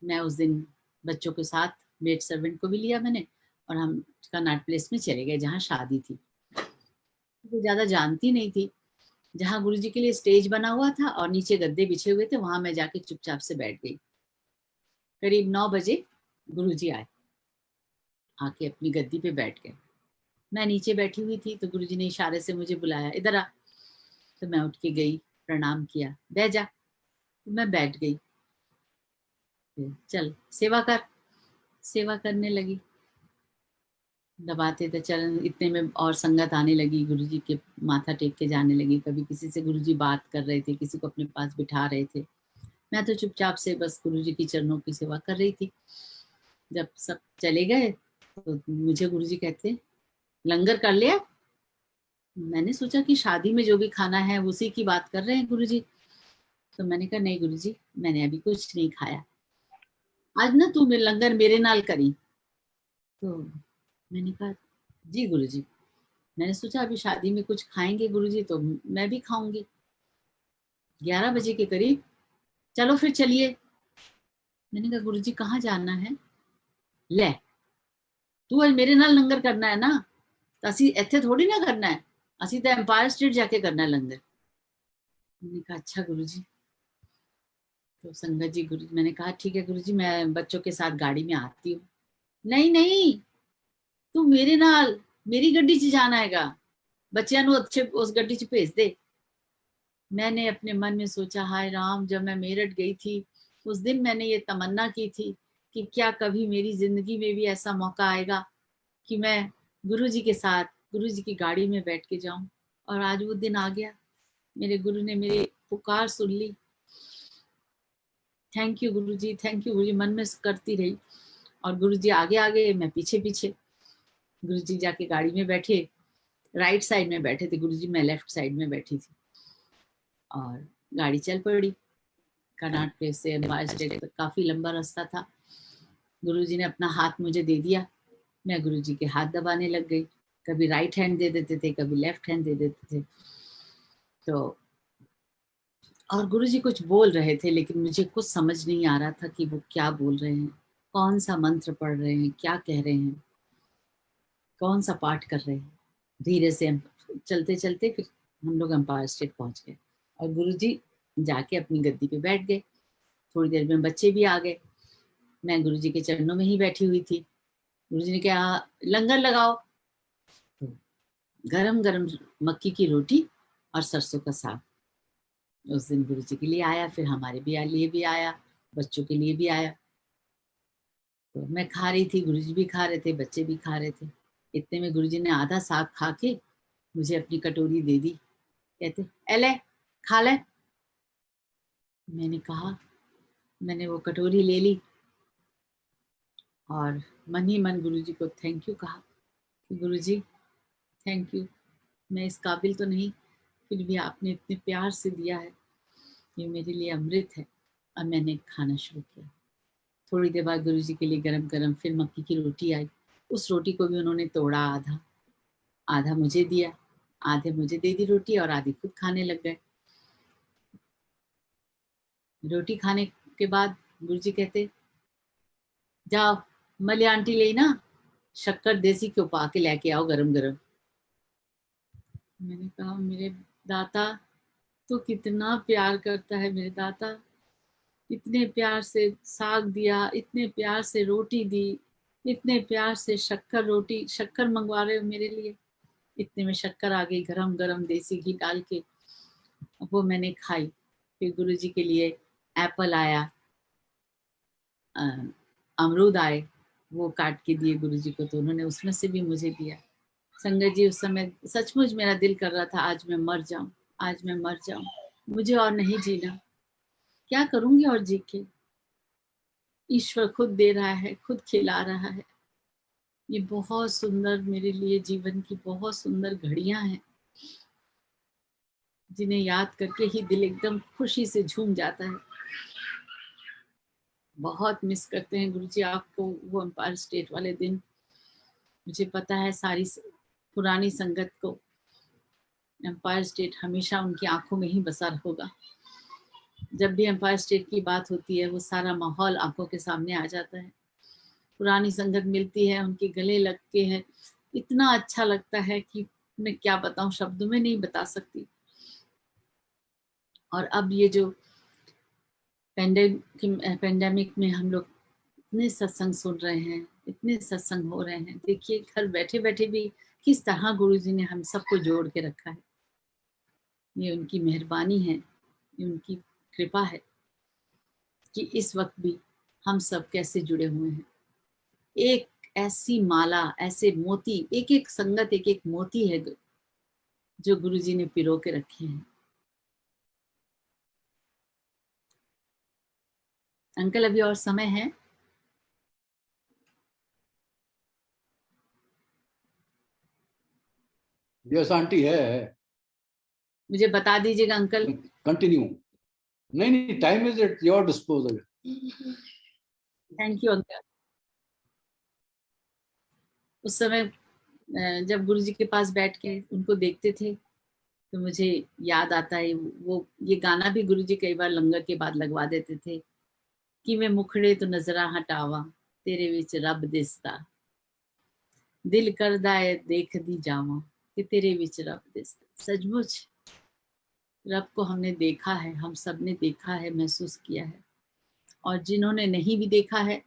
मैं उस दिन बच्चों के साथ मेड सर्वेंट को भी लिया मैंने और हम कर्नाट प्लेस में चले गए जहाँ शादी थी। तो ज्यादा जानती नहीं थी। जहाँ गुरुजी के लिए स्टेज बना हुआ था और नीचे गद्दे बिछे हुए थे, वहां मैं जाके चुपचाप से बैठ गई। करीब 9 बजे गुरुजी आए, आके अपनी गद्दी पे बैठ गए। मैं नीचे बैठी हुई थी तो गुरुजी ने इशारे से मुझे बुलाया, इधर आ। तो मैं उठ के गई, प्रणाम किया, बैठ जा। तो मैं बैठ गई। चल सेवा कर। सेवा करने लगी, दबाते थे चरण। इतने में और संगत आने लगी, गुरुजी के माथा टेक के जाने लगी। कभी किसी से गुरुजी बात कर रहे थे, किसी को अपने पास बिठा रहे थे। मैं तो चुपचाप से बस गुरुजी की चरणों की सेवा कर रही थी। जब सब चले गए तो मुझे गुरुजी कहते, लंगर कर लिया? मैंने सोचा कि शादी में जो भी खाना है उसी की बात कर रहे हैं गुरुजी। तो मैंने कहा नहीं गुरुजी, मैंने अभी कुछ नहीं खाया, आज ना तू लंगर मेरे नाल करी। तो मैंने कहा जी गुरुजी। मैंने सोचा अभी शादी में कुछ खाएंगे गुरुजी तो मैं भी खाऊंगी। 11 बजे के करीब, चलो फिर चलिए। मैंने कहा गुरुजी कहाँ जाना है? ले, तू आज मेरे नाल लंगर करना है ना, तो असी इत्थे थोड़ी ना करना है, असी तो एम्पायर स्टेट जाके करना है लंगर। मैंने कहा अच्छा गुरुजी। तो संगत जी गुरु, मैंने कहा ठीक है गुरुजी, मैं बच्चों के साथ गाड़ी में आती हूँ। नहीं नहीं, तू मेरे नाल मेरी गड्डी च जाना हैगा, बच्चियां नु अच्छे उस गड्डी च भेज दे। मैंने अपने मन में सोचा, हाय राम, जब मैं मेरठ गई थी उस दिन मैंने ये तमन्ना की थी कि क्या कभी मेरी जिंदगी में भी ऐसा मौका आएगा कि मैं गुरु जी के साथ गुरु जी की गाड़ी में बैठ के जाऊं। और आज वो दिन आ गया। मेरे गुरु ने मेरी पुकार सुन ली। Thank you Guru ji, thank you गुरु जी, मन में करती रही। और गुरु जी आगे आगे, मैं पीछे पीछे। गुरु जी जाके गाड़ी में बैठे, राइट साइड में बैठे थे गुरु जी, मैं लेफ्ट साइड में बैठी थी। और गाड़ी चल पड़ी। कर्नाट प्लेस से एम्पायर स्टेट तक काफी लंबा रास्ता था। गुरुजी ने अपना हाथ मुझे दे दिया, मैं गुरुजी के हाथ दबाने लग गई। कभी राइट हैंड दे देते थे, कभी लेफ्ट हैंड दे देते थे। तो और गुरुजी कुछ बोल रहे थे लेकिन मुझे कुछ समझ नहीं आ रहा था कि वो क्या बोल रहे हैं, कौन सा मंत्र पढ़ रहे हैं, क्या कह रहे हैं, कौन सा पाठ कर रहे हैं। धीरे से चलते चलते फिर हम लोग एम्पायर स्टेट पहुंच गए और गुरुजी जाके अपनी गद्दी पे बैठ गए। थोड़ी देर में बच्चे भी आ गए। मैं गुरुजी के चरणों में ही बैठी हुई थी। गुरुजी ने कहा लंगर लगाओ। तो गरम गरम मक्की की रोटी और सरसों का साग उस दिन गुरुजी के लिए आया, फिर हमारे भी लिए भी आया, बच्चों के लिए भी आया। तो मैं खा रही थी, गुरुजी भी खा रहे थे, बच्चे भी खा रहे थे। इतने में गुरुजी ने आधा साग खा के मुझे अपनी कटोरी दे दी। कहते एले खा ले। मैंने कहा, मैंने वो कटोरी ले ली और मन ही मन गुरुजी को थैंक यू कहा कि गुरुजी थैंक यू, मैं इस काबिल तो नहीं, फिर भी आपने इतने प्यार से दिया है, ये मेरे लिए अमृत है। और मैंने खाना शुरू किया। थोड़ी देर बाद गुरुजी के लिए गरम गरम फिर मक्की की रोटी आई। उस रोटी को भी उन्होंने तोड़ा, आधा आधा मुझे दिया, आधे मुझे दे दी रोटी और आधी खुद खाने लग गए। रोटी खाने के बाद गुरुजी कहते जाओ मली आंटी ले ना शक्कर देसी घ्यो पा के लेके आओ गरम गरम। मैंने कहा मेरे दाता तो कितना प्यार करता है, मेरे दाता इतने प्यार से साग दिया, इतने प्यार से रोटी दी, इतने प्यार से शक्कर रोटी, शक्कर मंगवा रहे हो मेरे लिए। इतने में शक्कर आ गई गरम गरम देसी घी डाल के, वो मैंने खाई। फिर गुरुजी के लिए एप्पल आया, अमरूद आए, वो काट के दिए गुरुजी को, तो उन्होंने उसमें से भी मुझे दिया। संगत जी उस समय सचमुच मेरा दिल कर रहा था आज मैं मर जाऊं, आज मैं मर जाऊं। मुझे और नहीं जीना, क्या करूंगी और जी के। ईश्वर खुद दे रहा है, खुद खिला रहा है। ये बहुत सुंदर मेरे लिए जीवन की बहुत सुंदर घड़ियां हैं, जिन्हें याद करके ही दिल एकदम खुशी से झूम जाता है। बहुत मिस करते हैं गुरुजी आपको, वो एम्पायर स्टेट वाले दिन। मुझे पता है सारी पुरानी संगत को एम्पायर स्टेट हमेशा उनकी आंखों में ही बसा होगा। जब भी एम्पायर स्टेट की बात होती है वो सारा माहौल आंखों के सामने आ जाता है। पुरानी संगत मिलती है, उनके गले लगते हैं, इतना अच्छा लगता है कि मैं क्या बताऊं, शब्दों में नहीं बता सकती। और अब ये जो पेंडेमिक में हम लोग इतने सत्संग सुन रहे हैं, इतने सत्संग हो रहे हैं, देखिए घर बैठे बैठे भी किस तरह गुरुजी ने हम सबको जोड़ के रखा है। ये उनकी मेहरबानी है, ये उनकी कृपा है कि इस वक्त भी हम सब कैसे जुड़े हुए हैं। एक ऐसी माला, ऐसे मोती, एक एक संगत एक एक मोती है जो गुरुजी ने पिरो के रखे हैं। अंकल अभी और समय है? यस आंटी है। मुझे बता दीजिएगा अंकल। कंटिन्यू। नहीं नहीं, time is at your disposal. Thank you uncle. उस समय जब गुरुजी के पास बैठ के उनको देखते थे तो मुझे याद आता है वो ये गाना भी गुरुजी कई बार लंगर के बाद लगवा देते थे कि मैं मुखड़े तो नजरा हटावा तेरे विच रब दिसदा, दिल करदा है देख दी जावा कि तेरे विच रब दिसदा। सचमुच रब को हमने देखा है, हम सब ने देखा है, महसूस किया है। और जिन्होंने नहीं भी देखा है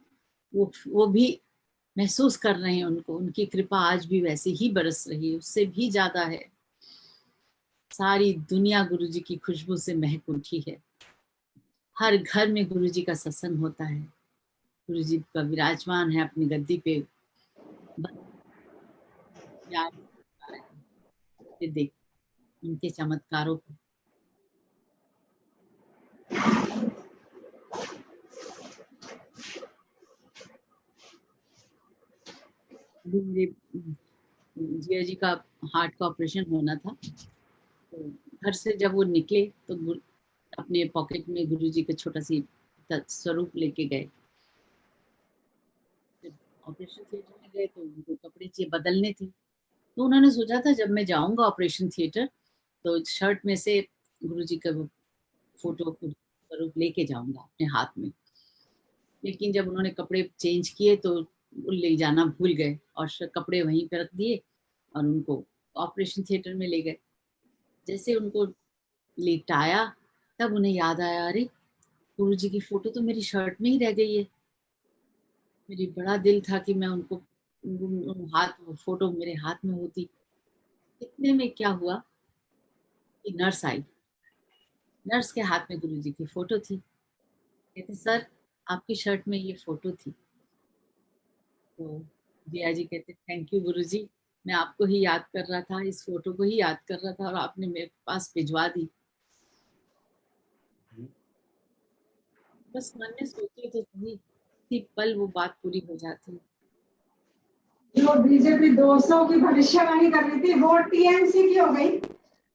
वो भी महसूस कर रहे हैं उनको। उनकी कृपा आज भी वैसे ही बरस रही है, उससे भी ज्यादा है। सारी दुनिया गुरुजी की खुशबू से महक उठी है। हर घर में गुरुजी का सत्संग होता है, गुरुजी का विराजमान है अपनी गद्दी पे। याद देख उनके चमत्कारों को। अभी मेरे जिया जी का हार्ट का ऑपरेशन होना था, तो घर से जब वो निकले तो अपने पॉकेट में गुरुजी का छोटा सी स्वरूप लेके गए। ऑपरेशन थिएटर में गए तो उनको कपड़े चाहिए बदलने थे, तो उन्होंने सोचा था जब मैं जाऊंगा ऑपरेशन थिएटर तो शर्ट में से गुरुजी का वो फोटो स्वरूप लेके जाऊंगा अपने हाथ में। लेकिन जब उन्होंने कपड़े चेंज किए तो वो ले जाना भूल गए और कपड़े वहीं पे रख दिए और उनको ऑपरेशन थिएटर में ले गए। जैसे उनको लिटाया तब उन्हें याद आया, अरे गुरुजी की फोटो तो मेरी शर्ट में ही रह गई है। मेरी बड़ा दिल था कि मैं उनको हाथ फोटो मेरे हाथ में होती। इतने में क्या हुआ कि नर्स आई। नर्स के हाथ में गुरुजी की फोटो थी। कहते सर आपकी शर्ट में ये फोटो थी। तो जिया जी कहते थैंक यू गुरुजी, मैं आपको ही याद कर रहा था, इस फोटो को ही याद कर रहा था और आपने मेरे पास भिजवा दी। बस मन में सोची तो सही, इसी पल वो बात पूरी हो जाती। जो बीजेपी 200 की भविष्यवाणी कर रही थी वो टीएमसी की हो गई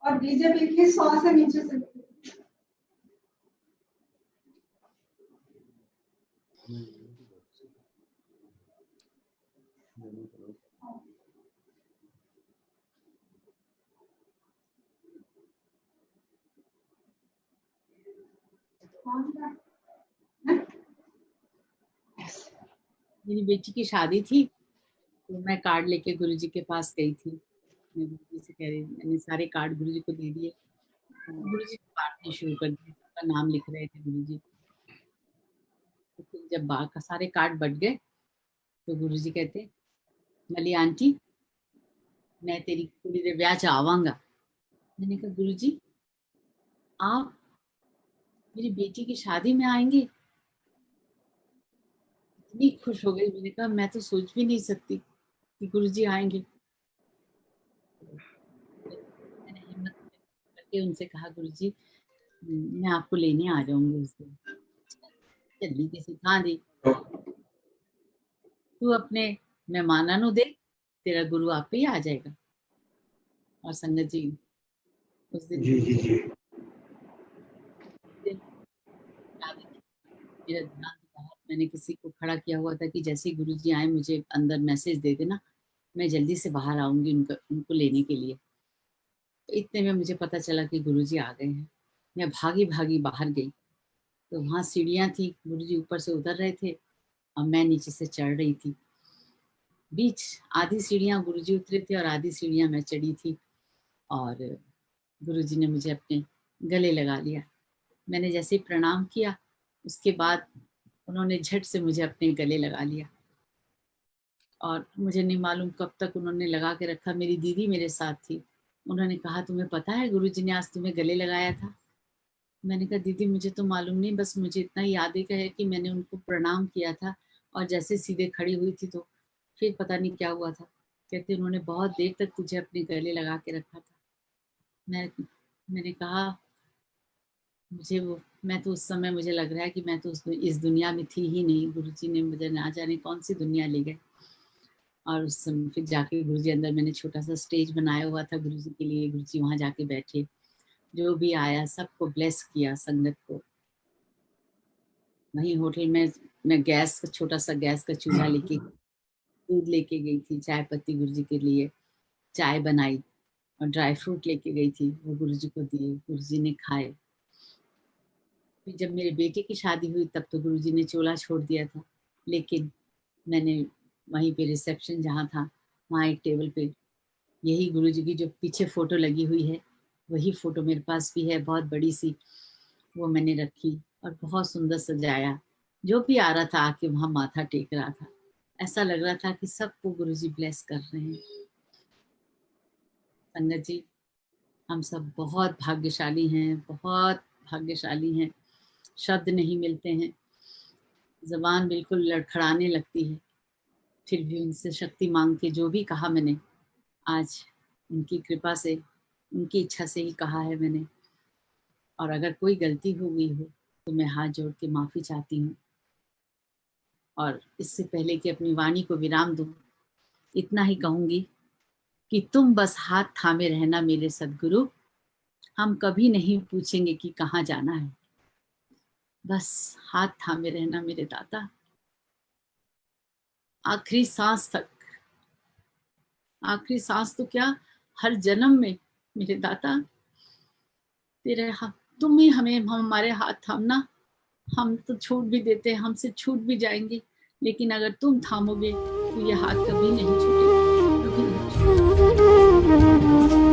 और बीजेपी की 100 से नीचे से। मेरी बेटी की शादी थी तो मैं कार्ड लेके गुरुजी के पास गई थी। मैं गुरुजी से कह रही, मैंने सारे कार्ड गुरुजी को दे दिए। गुरुजी ने बांटने शुरू कर दिए, सबका नाम लिख रहे थे गुरुजी। तो फिर जब का सारे कार्ड बट गए तो गुरुजी कहते मली आंटी मैं तेरी कुड़ी दे ब्याह च आवांगा। मैंने कहा गुरुजी आप मेरी बेटी की शादी में आएंगे? इतनी खुश हो गई, मैंने कहा मैं तो सोच भी नहीं सकती कि गुरुजी आएंगे। मैंने हिम्मत करके उनसे कहा गुरुजी मैं आपको लेने आ जाऊंगी उस दिन। जल्दी के सिखा दी तू अपने मेहमाना नु देख, तेरा गुरु आप ही आ जाएगा। और संगत जी उस दिन जी जी जी मेरा ध्यान बाहर, मैंने किसी को खड़ा किया हुआ था कि जैसे ही गुरुजी आए मुझे अंदर मैसेज दे देना, मैं जल्दी से बाहर आऊंगी उनको लेने के लिए। तो इतने में मुझे पता चला कि गुरुजी आ गए हैं। मैं भागी भागी बाहर गई तो वहां सीढ़ियां थी, गुरुजी ऊपर से उतर रहे थे और मैं नीचे से चढ़ रही थी। बीच आधी सीढ़ियां गुरुजी उतरे थे और आधी सीढ़ियां मैं चढ़ी थी और गुरुजी ने मुझे अपने गले लगा लिया। मैंने जैसे ही प्रणाम किया उसके बाद उन्होंने झट से मुझे अपने गले लगा लिया और मुझे नहीं मालूम कब तक उन्होंने लगा के रखा। मेरी दीदी मेरे साथ थी, उन्होंने कहा तुम्हें पता है गुरुजी ने आज तुम्हें गले लगाया था? मैंने कहा दीदी मुझे तो मालूम नहीं, बस मुझे इतना याद है कि मैंने उनको प्रणाम किया था और जैसे सीधे खड़ी हुई थी तो फिर पता नहीं क्या हुआ था। कहते उन्होंने बहुत देर तक तुझे अपने गले लगा के रखा था। मैंने कहा मैं तो उस समय मुझे लग रहा है कि मैं तो इस दुनिया में थी ही नहीं, गुरुजी ने मुझे ना जाने कौन सी दुनिया ले गए। और उस समय फिर जाके गुरुजी अंदर, मैंने छोटा सा स्टेज बनाया हुआ था गुरुजी के लिए, गुरुजी वहां जाके बैठे, जो भी आया सबको ब्लेस किया, संगत को। वहीं होटल में मैं छोटा सा गैस का चूल्हा लेके दूध लेके गई थी, चाय पत्ती गुरुजी के लिए चाय बनाई और ड्राई फ्रूट लेके गई थी, वो गुरुजी को दिए, गुरुजी ने खाए। फिर जब मेरे बेटे की शादी हुई तब तो गुरुजी ने चोला छोड़ दिया था, लेकिन मैंने वहीं पे रिसेप्शन जहाँ था वहाँ एक टेबल पे यही गुरुजी की जो पीछे फोटो लगी हुई है वही फोटो मेरे पास भी है, बहुत बड़ी सी, वो मैंने रखी और बहुत सुंदर सजाया। जो भी आ रहा था आके वहां माथा टेक रहा था, ऐसा लग रहा था कि सबको गुरुजी ब्लेस कर रहे हैं। संगत जी हम सब बहुत भाग्यशाली हैं, बहुत भाग्यशाली हैं, शब्द नहीं मिलते हैं, जबान बिल्कुल लड़खड़ाने लगती है, फिर भी उनसे शक्ति मांग के जो भी कहा मैंने आज उनकी कृपा से, उनकी इच्छा से ही कहा है मैंने। और अगर कोई गलती हो गई हो तो मैं हाथ जोड़ के माफ़ी चाहती हूँ। और इससे पहले कि अपनी वाणी को विराम दूँ, इतना ही कहूँगी कि तुम बस हाथ थामे रहना मेरे सद्गुरु, हम कभी नहीं पूछेंगे कि कहाँ जाना है, बस हाथ थामे रहना मेरे दाता, आखिरी सांस तक, आखिरी सांस तो क्या हर जन्म में मेरे दाता तेरे हाथ, तुम ही हमारे हाथ थामना। हम तो छूट भी देते हैं, हमसे छूट भी जाएंगे, लेकिन अगर तुम थामोगे तो ये हाथ कभी नहीं छूटेगा, कभी नहीं छूटेगा।